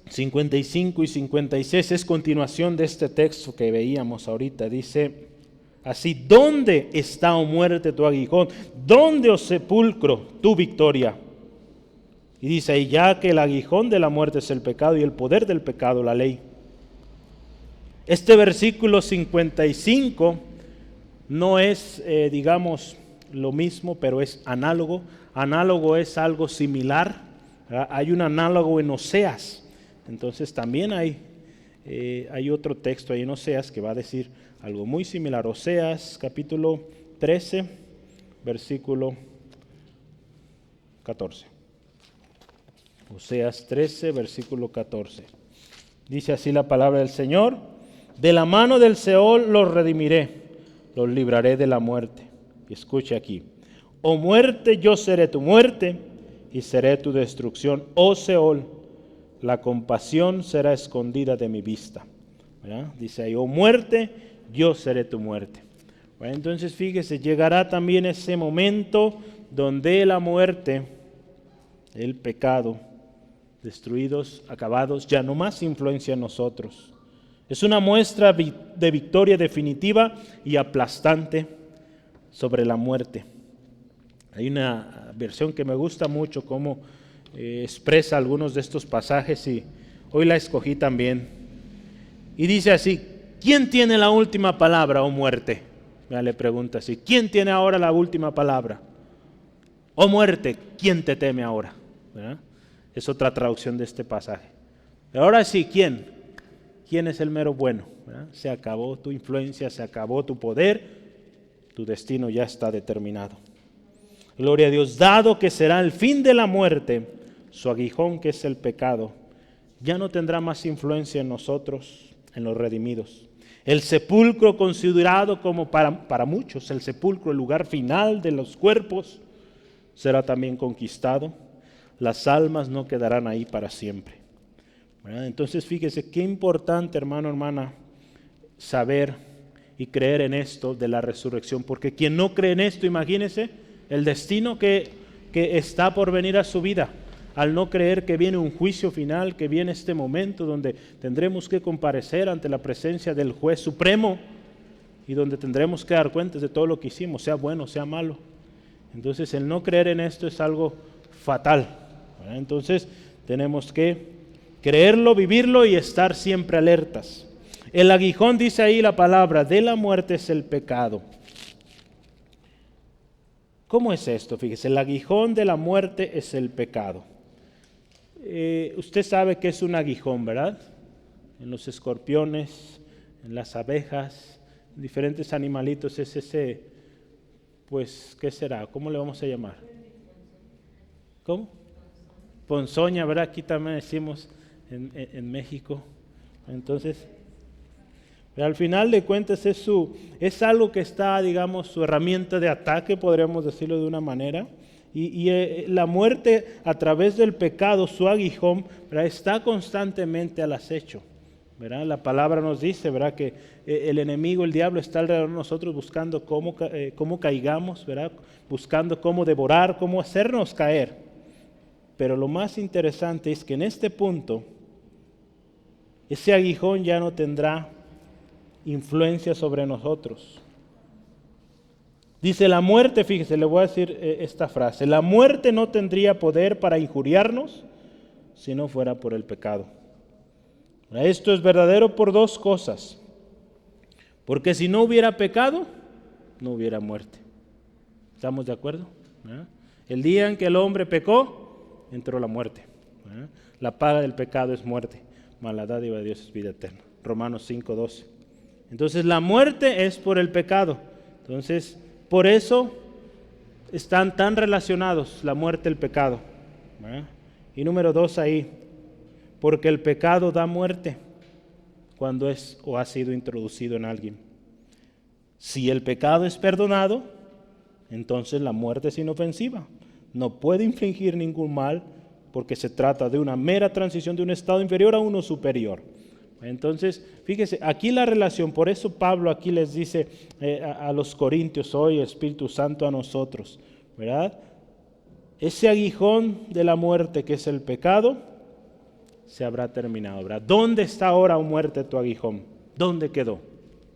55 y 56 es continuación de este texto que veíamos ahorita. Dice así: ¿dónde está, oh muerte, tu aguijón? ¿Dónde, oh sepulcro, tu victoria? Y dice ahí, ya que el aguijón de la muerte es el pecado y el poder del pecado la ley. Este versículo 55 no es, digamos, lo mismo, pero es análogo. Análogo es algo similar, ¿verdad? Hay un análogo en Oseas. Entonces también hay otro texto ahí en Oseas que va a decir algo muy similar. Oseas capítulo 13, versículo 14. Oseas 13, versículo 14. Dice así la palabra del Señor: de la mano del Seol los redimiré, los libraré de la muerte. Y escuche aquí: oh muerte, yo seré tu muerte y seré tu destrucción. Oh Seol, la compasión será escondida de mi vista. ¿Verdad? Dice ahí, oh muerte, yo seré tu muerte. Bueno, entonces fíjese, llegará también ese momento donde la muerte, el pecado, destruidos, acabados, ya no más influencia en nosotros. Es una muestra de victoria definitiva y aplastante sobre la muerte. Hay una versión que me gusta mucho, como expresa algunos de estos pasajes, y hoy la escogí también. Y dice así: ¿quién tiene la última palabra, oh muerte? Ya le pregunta así: ¿quién tiene ahora la última palabra? Oh muerte, ¿quién te teme ahora? ¿Verdad? Es otra traducción de este pasaje. Pero ahora sí, ¿quién? ¿Quién es el mero bueno? ¿Verdad? Se acabó tu influencia, se acabó tu poder, tu destino ya está determinado. Gloria a Dios, dado que será el fin de la muerte, su aguijón, que es el pecado, ya no tendrá más influencia en nosotros, en los redimidos. El sepulcro, considerado como para muchos el sepulcro, el lugar final de los cuerpos, será también conquistado. Las almas no quedarán ahí para siempre. ¿Verdad? Entonces fíjese qué importante, hermano, hermana, saber y creer en esto de la resurrección, porque quien no cree en esto, imagínese el destino que está por venir a su vida, al no creer que viene un juicio final, que viene este momento donde tendremos que comparecer ante la presencia del juez supremo y donde tendremos que dar cuentas de todo lo que hicimos, sea bueno, sea malo. Entonces el no creer en esto es algo fatal, ¿verdad? Entonces tenemos que creerlo, vivirlo y estar siempre alertas. El aguijón, dice ahí la palabra, de la muerte es el pecado. ¿Cómo es esto? Fíjese, el aguijón de la muerte es el pecado. Usted sabe que es un aguijón, ¿verdad? En los escorpiones, en las abejas, en diferentes animalitos es ese, pues, ¿qué será? ¿Cómo le vamos a llamar? ¿Cómo? Ponzoña, ¿verdad? Aquí también decimos en México. Entonces, al final de cuentas es algo que está, digamos, su herramienta de ataque, podríamos decirlo de una manera. Y la muerte a través del pecado, su aguijón, ¿verdad?, está constantemente al acecho, ¿verdad? La palabra nos dice, ¿verdad?, que el enemigo, el diablo, está alrededor de nosotros buscando cómo caigamos, ¿verdad?, buscando cómo devorar, cómo hacernos caer. Pero lo más interesante es que en este punto, ese aguijón ya no tendrá influencia sobre nosotros. Dice la muerte, fíjese, le voy a decir esta frase: la muerte no tendría poder para injuriarnos si no fuera por el pecado. Esto es verdadero por dos cosas. Porque si no hubiera pecado, no hubiera muerte. ¿Estamos de acuerdo? El día en que el hombre pecó, entró la muerte. La paga del pecado es muerte, mas la dádiva de Dios es vida eterna. Romanos 5:12. Entonces la muerte es por el pecado. Entonces, por eso están tan relacionados la muerte y el pecado. Y número 2 ahí, porque el pecado da muerte cuando es o ha sido introducido en alguien. Si el pecado es perdonado, entonces la muerte es inofensiva. No puede infligir ningún mal porque se trata de una mera transición de un estado inferior a uno superior. Entonces, fíjese, aquí la relación, por eso Pablo aquí les dice a los corintios hoy, Espíritu Santo a nosotros, ¿verdad? Ese aguijón de la muerte que es el pecado, se habrá terminado, ¿verdad? ¿Dónde está ahora, oh muerte, tu aguijón? ¿Dónde quedó?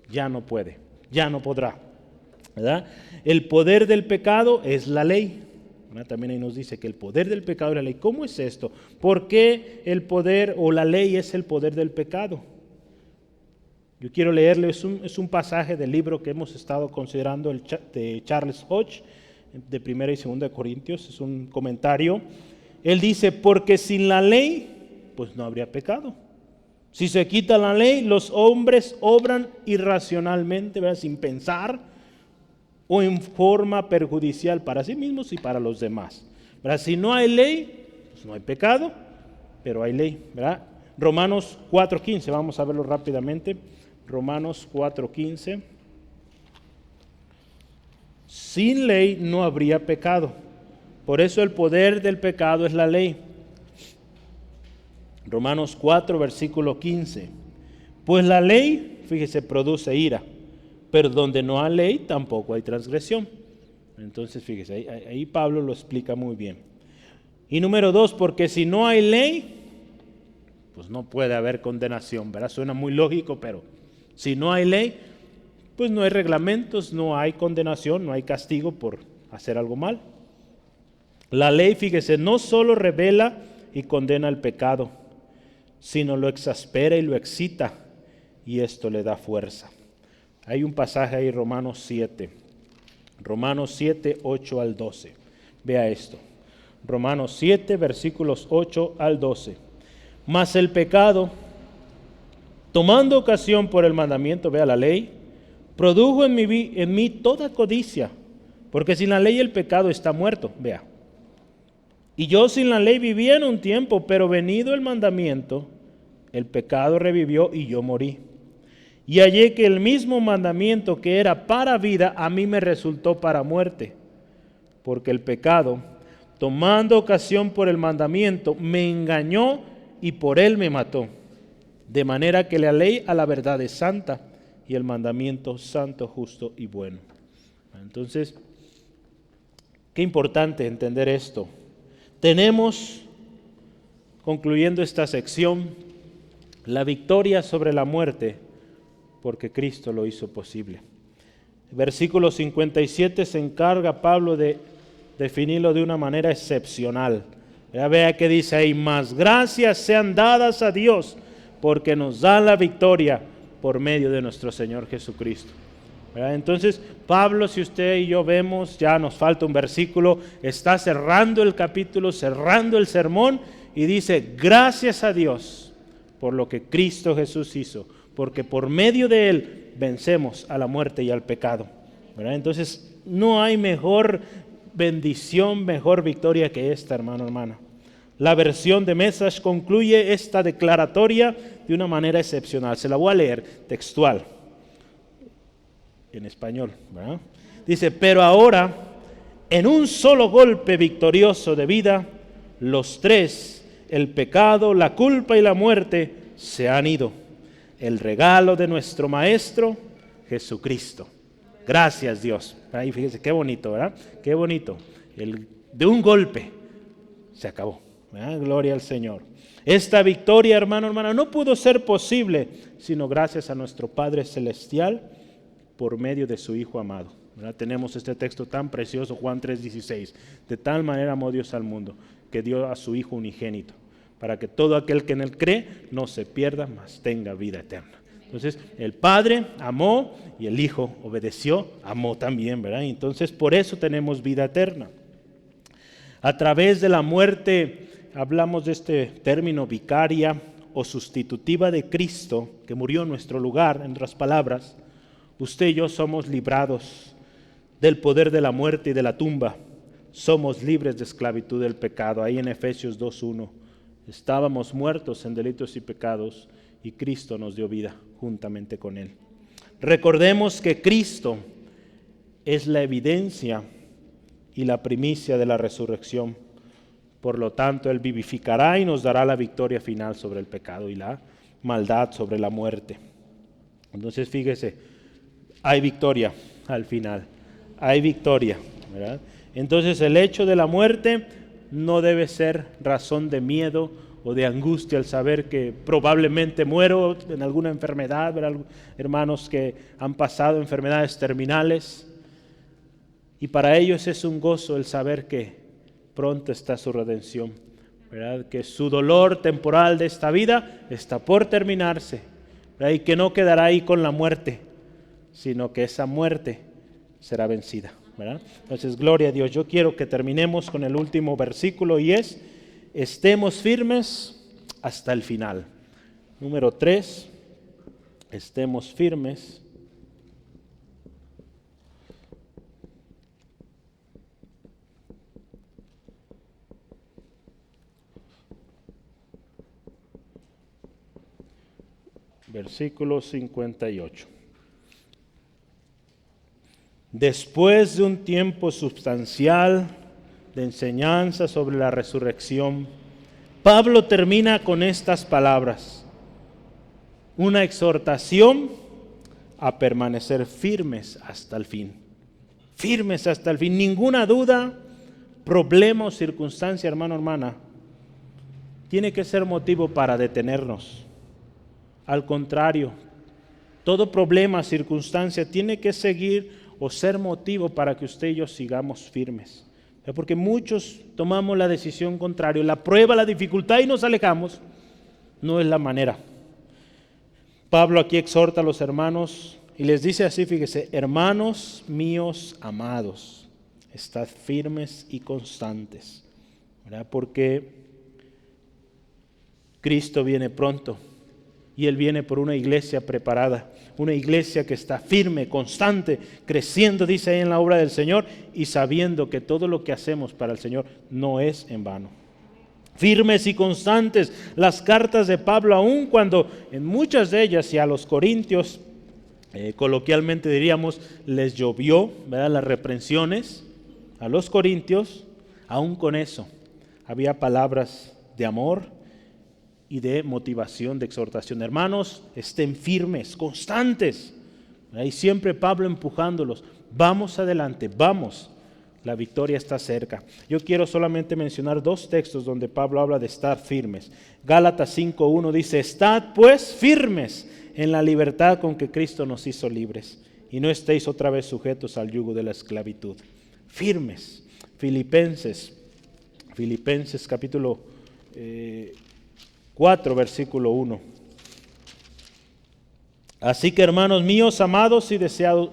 Ya no puede, ya no podrá, ¿verdad? El poder del pecado es la ley. También ahí nos dice que el poder del pecado es la ley. ¿Cómo es esto? ¿Por qué el poder o la ley es el poder del pecado? Yo quiero leerle, es un pasaje del libro que hemos estado considerando de Charles Hodge, de 1 y 2 de Corintios, es un comentario. Él dice, porque sin la ley, pues no habría pecado. Si se quita la ley, los hombres obran irracionalmente, ¿verdad? Sin pensar, o en forma perjudicial para sí mismos y para los demás, ¿verdad? Si no hay ley, pues no hay pecado, pero hay ley, ¿verdad? Romanos 4:15, vamos a verlo rápidamente. Romanos 4:15. Sin ley no habría pecado. Por eso el poder del pecado es la ley. Romanos 4, versículo 15. Pues la ley, fíjese, produce ira, pero donde no hay ley tampoco hay transgresión. Entonces, fíjese, ahí Pablo lo explica muy bien. Y número 2, porque si no hay ley, pues no puede haber condenación, ¿verdad? Suena muy lógico, pero si no hay ley, pues no hay reglamentos, no hay condenación, no hay castigo por hacer algo mal. La ley, fíjese, no solo revela y condena el pecado, sino lo exaspera y lo excita, y esto le da fuerza. Hay un pasaje ahí, Romanos 7, 8 al 12. Vea esto. Romanos 7, versículos 8 al 12. Mas el pecado, tomando ocasión por el mandamiento, vea la ley, produjo en mí toda codicia, porque sin la ley el pecado está muerto. Vea. Y yo sin la ley vivía en un tiempo, pero venido el mandamiento, el pecado revivió y yo morí. Y hallé que el mismo mandamiento que era para vida, a mí me resultó para muerte. Porque el pecado, tomando ocasión por el mandamiento, me engañó y por él me mató. De manera que la ley a la verdad es santa y el mandamiento santo, justo y bueno. Entonces, qué importante entender esto. Tenemos, concluyendo esta sección, la victoria sobre la muerte, porque Cristo lo hizo posible. Versículo 57 se encarga Pablo de definirlo de una manera excepcional. Vea que dice ahí, más gracias sean dadas a Dios, porque nos da la victoria por medio de nuestro Señor Jesucristo. Entonces, Pablo, si usted y yo vemos, ya nos falta un versículo, está cerrando el capítulo, cerrando el sermón, y dice, gracias a Dios por lo que Cristo Jesús hizo, porque por medio de Él vencemos a la muerte y al pecado. Entonces, no hay mejor bendición, mejor victoria que esta, hermano, hermana. La versión de Message concluye esta declaratoria de una manera excepcional. Se la voy a leer textual, en español, ¿verdad? Dice, pero ahora, en un solo golpe victorioso de vida, los tres, el pecado, la culpa y la muerte, se han ido. El regalo de nuestro Maestro, Jesucristo. Gracias, Dios. Ahí fíjese, qué bonito, ¿verdad? Qué bonito. De un golpe se acabó. ¿Verdad? Gloria al Señor. Esta victoria, hermano, hermana, no pudo ser posible sino gracias a nuestro Padre Celestial por medio de su Hijo amado. ¿Verdad? Tenemos este texto tan precioso, Juan 3:16. De tal manera amó Dios al mundo, que dio a su Hijo unigénito, para que todo aquel que en Él cree no se pierda, mas tenga vida eterna. Entonces, el Padre amó y el Hijo obedeció, amó también, ¿verdad? Entonces, por eso tenemos vida eterna. A través de la muerte, hablamos de este término vicaria o sustitutiva de Cristo, que murió en nuestro lugar, en otras palabras, usted y yo somos librados del poder de la muerte y de la tumba. Somos libres de esclavitud del pecado. Ahí en Efesios 2:1, estábamos muertos en delitos y pecados y Cristo nos dio vida juntamente con Él. Recordemos que Cristo es la evidencia y la primicia de la resurrección. Por lo tanto, Él vivificará y nos dará la victoria final sobre el pecado y la maldad, sobre la muerte. Entonces, fíjese, hay victoria al final. Hay victoria, ¿verdad? Entonces, el hecho de la muerte no debe ser razón de miedo o de angustia al saber que probablemente muero en alguna enfermedad, ¿verdad? Hermanos que han pasado enfermedades terminales, y para ellos es un gozo el saber que pronto está su redención, ¿verdad? Que su dolor temporal de esta vida está por terminarse, ¿verdad? Y que no quedará ahí con la muerte, sino que esa muerte será vencida, ¿verdad? Entonces, gloria a Dios. Yo quiero que terminemos con el último versículo y es: estemos firmes hasta el final. Número 3, estemos firmes versículo 58. Después de un tiempo sustancial de enseñanza sobre la resurrección, Pablo termina con estas palabras: una exhortación a permanecer firmes hasta el fin. Firmes hasta el fin. Ninguna duda, problema o circunstancia, hermano, hermana, tiene que ser motivo para detenernos. Al contrario, todo problema, circunstancia tiene que seguir o ser motivo para que usted y yo sigamos firmes. Porque muchos tomamos la decisión contraria, la prueba, la dificultad y nos alejamos. No es la manera. Pablo aquí exhorta a los hermanos y les dice así, fíjese: hermanos míos amados, estad firmes y constantes, ¿verdad? Porque Cristo viene pronto. Y Él viene por una iglesia preparada, una iglesia que está firme, constante, creciendo, dice ahí en la obra del Señor, y sabiendo que todo lo que hacemos para el Señor no es en vano. Firmes y constantes, las cartas de Pablo, aun cuando en muchas de ellas, y a los corintios, coloquialmente diríamos, les llovió, ¿verdad?, las reprensiones, a los corintios, aun con eso, había palabras de amor y de motivación, de exhortación. Hermanos, estén firmes, constantes. Ahí siempre Pablo empujándolos. Vamos adelante, vamos. La victoria está cerca. Yo quiero solamente mencionar 2 textos donde Pablo habla de estar firmes. Gálatas 5:1 dice: estad pues firmes en la libertad con que Cristo nos hizo libres, y no estéis otra vez sujetos al yugo de la esclavitud. Firmes. Filipenses capítulo 4, versículo 1. Así que, hermanos míos, amados y deseados,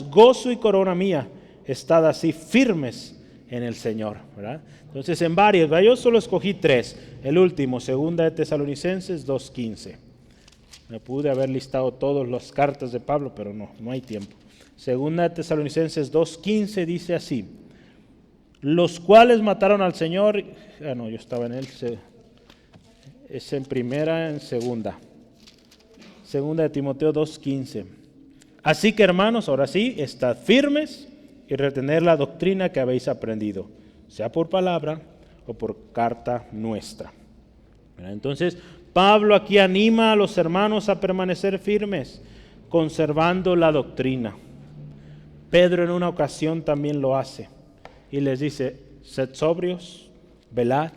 gozo y corona mía, estad así firmes en el Señor, ¿verdad? Entonces, en varios, ¿verdad? Yo solo escogí 3. El último, 2 de Tesalonicenses 2:15. Me pude haber listado todas las cartas de Pablo, pero no hay tiempo. 2 de Tesalonicenses 2:15 dice así: los cuales mataron al Señor. Yo estaba en él. Es en primera, en segunda. Segunda de Timoteo 2:15. Así que, hermanos, ahora sí, estad firmes y retener la doctrina que habéis aprendido, sea por palabra o por carta nuestra. Entonces, Pablo aquí anima a los hermanos a permanecer firmes, conservando la doctrina. Pedro en una ocasión también lo hace y les dice: sed sobrios, velad,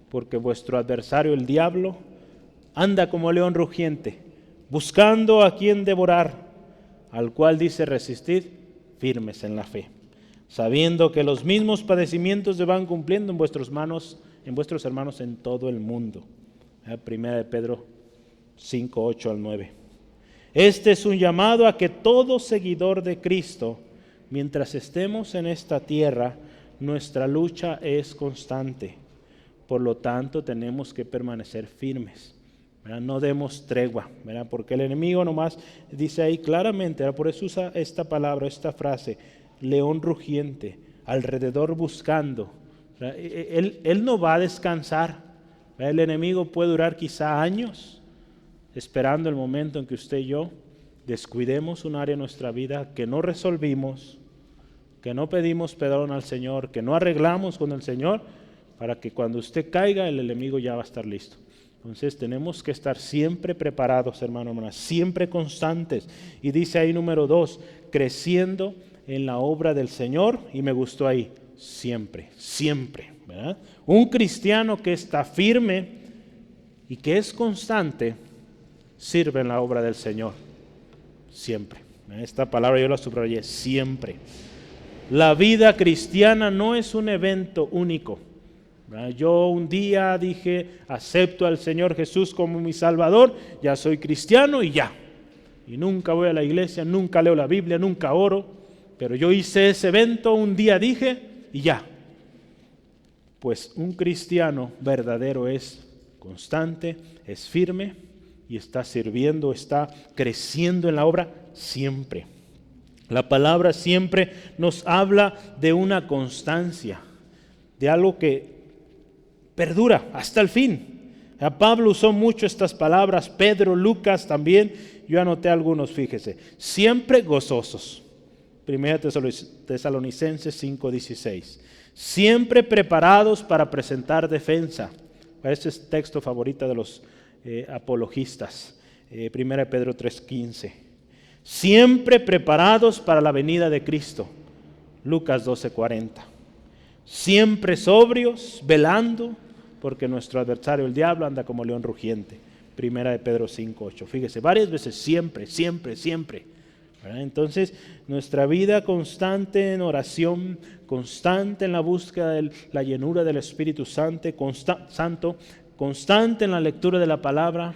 porque vuestro adversario el diablo anda como león rugiente, buscando a quien devorar, al cual dice: resistid firmes en la fe, sabiendo que los mismos padecimientos se van cumpliendo en vuestros hermanos en todo el mundo. Primera de Pedro 5:8 al 9. Este es un llamado a que todo seguidor de Cristo, mientras estemos en esta tierra, nuestra lucha es constante. Por lo tanto, tenemos que permanecer firmes, ¿verdad? No demos tregua, ¿verdad? Porque el enemigo nomás dice ahí claramente, ¿verdad? Por eso usa esta palabra, esta frase, león rugiente, alrededor buscando, ¿verdad? Él no va a descansar, ¿verdad? El enemigo puede durar quizá años esperando el momento en que usted y yo descuidemos un área de nuestra vida que no resolvimos, que no pedimos perdón al Señor, que no arreglamos con el Señor, para que cuando usted caiga el enemigo ya va a estar listo. Entonces tenemos que estar siempre preparados, hermano, hermana, siempre constantes. Y dice ahí número 2, creciendo en la obra del Señor, y me gustó ahí, siempre, siempre, ¿verdad? Un cristiano que está firme y que es constante, sirve en la obra del Señor, siempre. Esta palabra yo la subrayé, siempre. La vida cristiana no es un evento único. Yo un día dije, acepto al Señor Jesús como mi Salvador, ya soy cristiano y ya. Y nunca voy a la iglesia, nunca leo la Biblia, nunca oro, pero yo hice ese evento, un día dije y ya. Pues un cristiano verdadero es constante, es firme y está sirviendo, está creciendo en la obra siempre. La palabra siempre nos habla de una constancia, de algo que perdura hasta el fin. Pablo usó mucho estas palabras, Pedro, Lucas también, yo anoté algunos, fíjese. Siempre gozosos. 1 Tesalonicenses 5:16. Siempre preparados para presentar defensa. Ese es el texto favorito de los apologistas. 1 Pedro 3:15. Siempre preparados para la venida de Cristo. Lucas 12:40. Siempre sobrios, velando, porque nuestro adversario el diablo anda como león rugiente. 1 Pedro 5:8. Fíjese, varias veces siempre, siempre, siempre. ¿Verdad? Entonces, nuestra vida constante en oración, constante en la búsqueda de la llenura del Espíritu Santo, constante en la lectura de la palabra,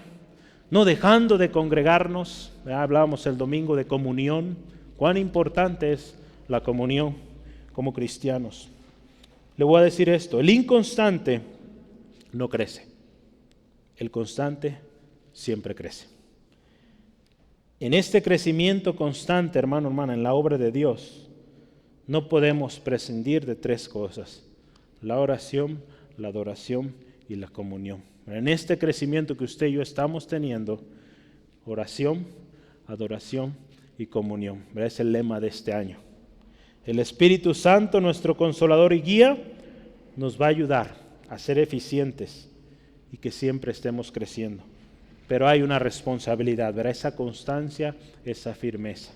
no dejando de congregarnos. ¿Verdad? Hablábamos el domingo de comunión. Cuán importante es la comunión como cristianos. Le voy a decir esto, el inconstante no crece, el constante siempre crece. En este crecimiento constante, hermano, hermana, en la obra de Dios, no podemos prescindir de 3 cosas: la oración, la adoración y la comunión. En este crecimiento que usted y yo estamos teniendo, oración, adoración y comunión. Es el lema de este año. El Espíritu Santo, nuestro consolador y guía, nos va a ayudar a ser eficientes y que siempre estemos creciendo. Pero hay una responsabilidad, ¿verdad? Esa constancia, esa firmeza.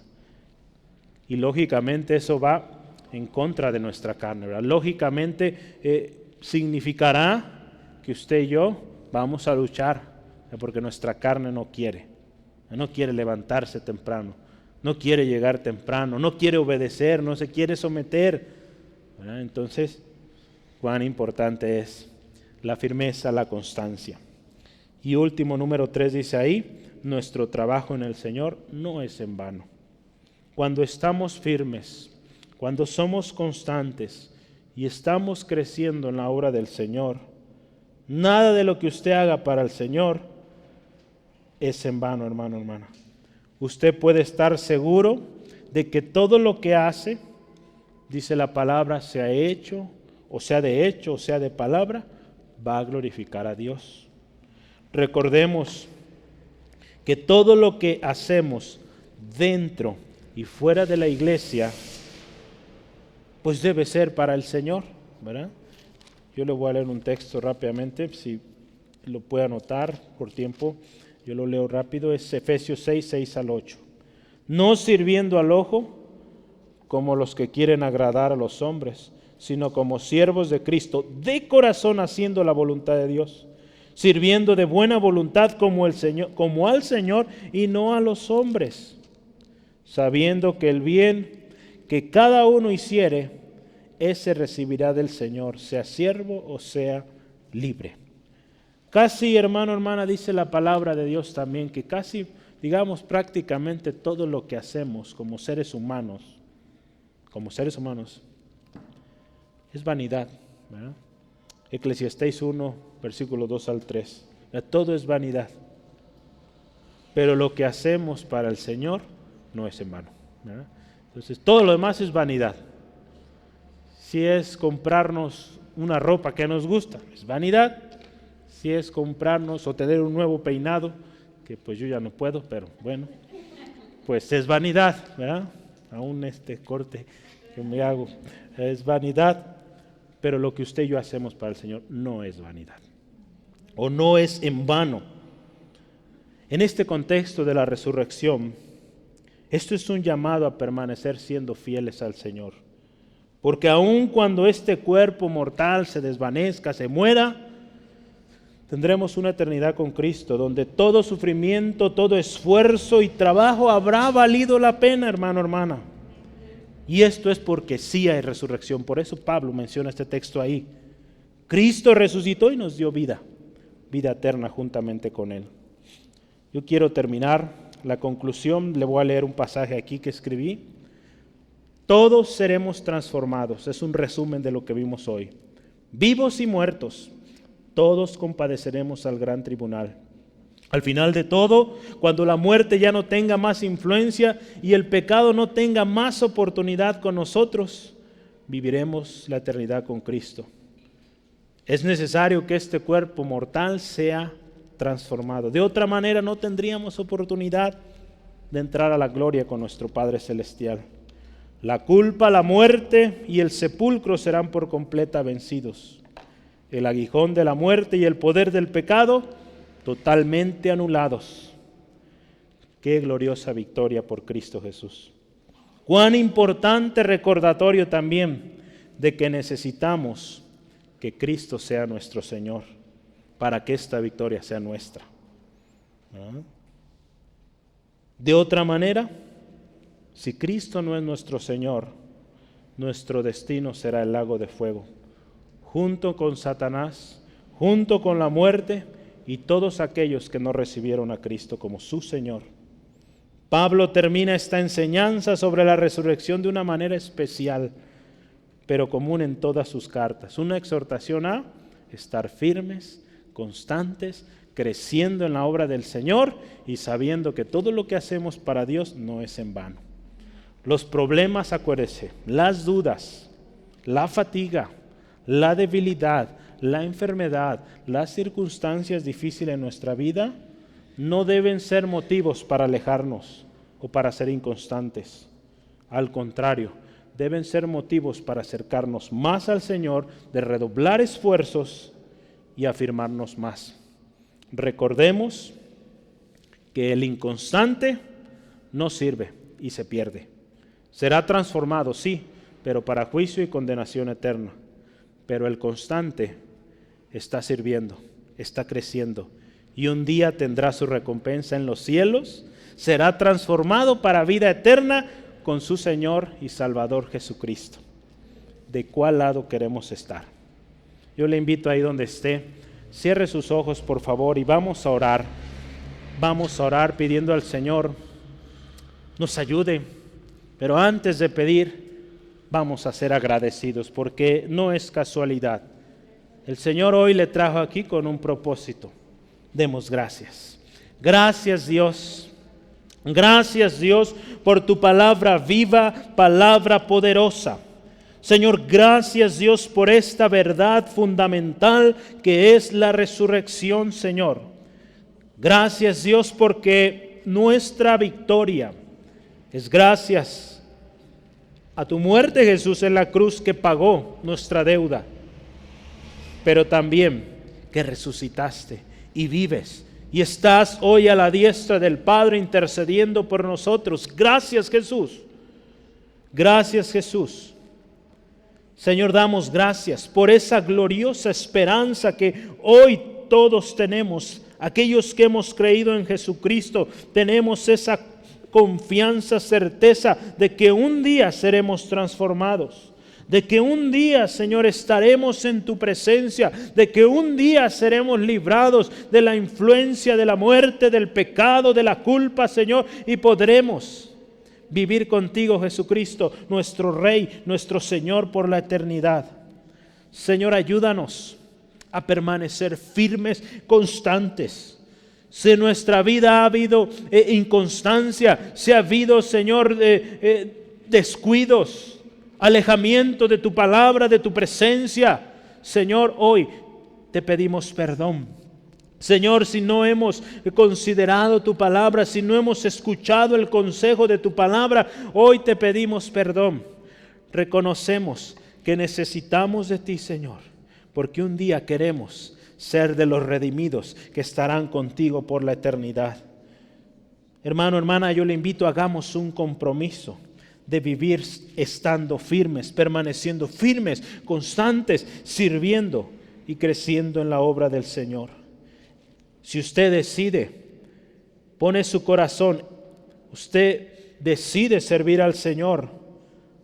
Y lógicamente eso va en contra de nuestra carne, ¿verdad? Lógicamente significará que usted y yo vamos a luchar, ¿verdad? Porque nuestra carne no quiere levantarse temprano, no quiere llegar temprano, no quiere obedecer, no se quiere someter, ¿verdad? Entonces, cuán importante es la firmeza, la constancia. Y último, número 3, dice ahí, nuestro trabajo en el Señor no es en vano. Cuando estamos firmes, cuando somos constantes y estamos creciendo en la obra del Señor, nada de lo que usted haga para el Señor es en vano, hermano, hermana. Usted puede estar seguro de que todo lo que hace, dice la palabra, sea hecho, o sea de hecho, o sea de palabra, va a glorificar a Dios. Recordemos que todo lo que hacemos dentro y fuera de la iglesia, pues debe ser para el Señor, ¿verdad? Yo le voy a leer un texto rápidamente, si lo puede anotar por tiempo, yo lo leo rápido, es Efesios 6:6-8. No sirviendo al ojo como los que quieren agradar a los hombres, sino como siervos de Cristo, de corazón haciendo la voluntad de Dios, sirviendo de buena voluntad como al Señor y no a los hombres, sabiendo que el bien que cada uno hiciere, ese recibirá del Señor, sea siervo o sea libre. Casi, hermano, hermana, dice la palabra de Dios también, que casi, digamos, prácticamente todo lo que hacemos como seres humanos, es vanidad, ¿verdad? Eclesiastés 1, versículo 2 al 3. Todo es vanidad. Pero lo que hacemos para el Señor no es en vano, ¿verdad? Entonces todo lo demás es vanidad. Si es comprarnos una ropa que nos gusta, es vanidad. Si es comprarnos o tener un nuevo peinado, que pues yo ya no puedo, pero bueno, pues es vanidad, ¿verdad? Aún este corte que me hago es vanidad, pero lo que usted y yo hacemos para el Señor no es vanidad, o no es en vano. En este contexto de la resurrección, esto es un llamado a permanecer siendo fieles al Señor, porque aun cuando este cuerpo mortal se desvanezca, se muera, tendremos una eternidad con Cristo, donde todo sufrimiento, todo esfuerzo y trabajo habrá valido la pena, hermano, hermana. Y esto es porque sí hay resurrección. Por eso Pablo menciona este texto ahí. Cristo resucitó y nos dio vida eterna juntamente con Él. Yo quiero terminar la conclusión, le voy a leer un pasaje aquí que escribí. Todos seremos transformados, es un resumen de lo que vimos hoy. Vivos y muertos, todos compadeceremos al gran tribunal. Al final de todo, cuando la muerte ya no tenga más influencia y el pecado no tenga más oportunidad con nosotros, viviremos la eternidad con Cristo. Es necesario que este cuerpo mortal sea transformado. De otra manera no tendríamos oportunidad de entrar a la gloria con nuestro Padre Celestial. La culpa, la muerte y el sepulcro serán por completa vencidos. El aguijón de la muerte y el poder del pecado totalmente anulados. Qué gloriosa victoria por Cristo Jesús. Cuán importante recordatorio también de que necesitamos que Cristo sea nuestro Señor para que esta victoria sea nuestra. De otra manera, si Cristo no es nuestro Señor, nuestro destino será el lago de fuego, junto con Satanás, junto con la muerte y todos aquellos que no recibieron a Cristo como su Señor. Pablo termina esta enseñanza sobre la resurrección de una manera especial, pero común en todas sus cartas. Una exhortación a estar firmes, constantes, creciendo en la obra del Señor y sabiendo que todo lo que hacemos para Dios no es en vano. Los problemas, acuérdese, las dudas, la fatiga, la debilidad, la enfermedad, las circunstancias difíciles en nuestra vida no deben ser motivos para alejarnos o para ser inconstantes. Al contrario, deben ser motivos para acercarnos más al Señor, de redoblar esfuerzos y afirmarnos más. Recordemos que el inconstante no sirve y se pierde. Será transformado, sí, pero para juicio y condenación eterna. Pero el constante está sirviendo, está creciendo y un día tendrá su recompensa en los cielos, será transformado para vida eterna con su Señor y Salvador Jesucristo. ¿De cuál lado queremos estar? Yo le invito ahí donde esté, cierre sus ojos por favor y vamos a orar. Vamos a orar pidiendo al Señor nos ayude, pero antes de pedir vamos a ser agradecidos porque no es casualidad. El Señor hoy le trajo aquí con un propósito. Demos gracias. Gracias Dios. Gracias Dios por tu palabra viva, palabra poderosa. Señor, gracias Dios por esta verdad fundamental que es la resurrección, Señor. Gracias Dios porque nuestra victoria es gracias a tu muerte, Jesús, en la cruz que pagó nuestra deuda, pero también que resucitaste y vives y estás hoy a la diestra del Padre intercediendo por nosotros. Gracias Jesús. Gracias Jesús. Señor, damos gracias por esa gloriosa esperanza que hoy todos tenemos. Aquellos que hemos creído en Jesucristo, tenemos esa confianza, certeza de que un día seremos transformados, de que un día, Señor, estaremos en tu presencia, de que un día seremos librados de la influencia de la muerte, del pecado, de la culpa, Señor, y podremos vivir contigo, Jesucristo, nuestro Rey, nuestro Señor por la eternidad. Señor, ayúdanos a permanecer firmes, constantes. Si en nuestra vida ha habido inconstancia, si ha habido, Señor, descuidos, alejamiento de tu palabra, de tu presencia, Señor, hoy te pedimos perdón. Señor, si no hemos considerado tu palabra, si no hemos escuchado el consejo de tu palabra, hoy te pedimos perdón. Reconocemos que necesitamos de ti, Señor, porque un día queremos ser de los redimidos que estarán contigo por la eternidad. Hermano, hermana, yo le invito, hagamos un compromiso de vivir estando firmes, permaneciendo firmes, constantes, sirviendo y creciendo en la obra del Señor. Si usted decide, pone su corazón, usted decide servir al Señor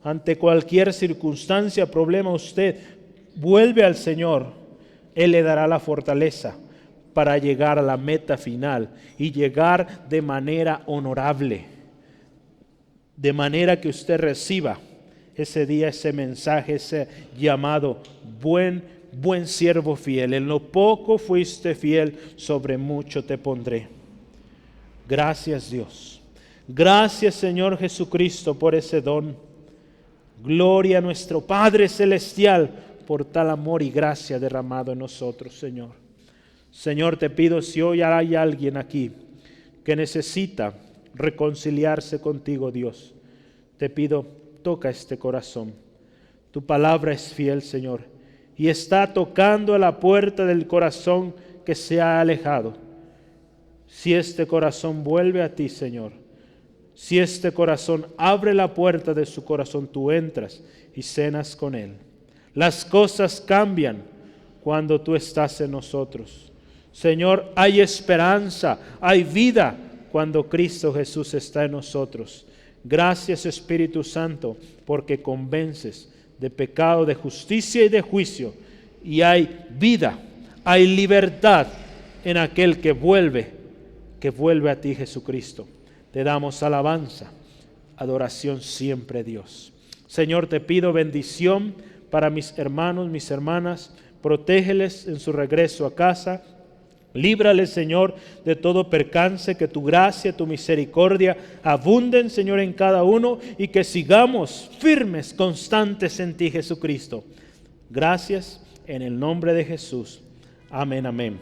ante cualquier circunstancia, problema, usted vuelve al Señor, Él le dará la fortaleza para llegar a la meta final y llegar de manera honorable, de manera que usted reciba ese día ese mensaje, ese llamado: buen siervo fiel, en lo poco fuiste fiel, sobre mucho te pondré. Gracias, Dios. Gracias, Señor Jesucristo, por ese don. Gloria a nuestro Padre Celestial por tal amor y gracia derramado en nosotros, Señor. Señor, te pido, si hoy hay alguien aquí que necesita reconciliarse contigo, Dios, te pido, toca este corazón. Tu palabra es fiel, Señor, y está tocando a la puerta del corazón que se ha alejado. Si este corazón vuelve a ti, Señor, si este corazón abre la puerta de su corazón, tú entras y cenas con Él. Las cosas cambian cuando tú estás en nosotros. Señor, hay esperanza, hay vida cuando Cristo Jesús está en nosotros. Gracias, Espíritu Santo, porque convences de pecado, de justicia y de juicio. Y hay vida, hay libertad en aquel que vuelve a ti, Jesucristo. Te damos alabanza, adoración siempre, Dios. Señor, te pido bendición para mis hermanos, mis hermanas. Protégeles en su regreso a casa. Líbrales, Señor, de todo percance, que tu gracia, tu misericordia abunden, Señor, en cada uno, y que sigamos firmes, constantes en ti, Jesucristo. Gracias en el nombre de Jesús. Amén, amén.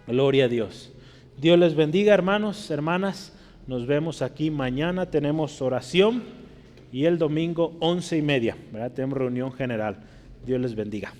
Gloria a Dios. Dios les bendiga, hermanos, hermanas. Nos vemos aquí mañana. Tenemos oración y el domingo 11:30, ¿verdad? Tenemos reunión general. Dios les bendiga.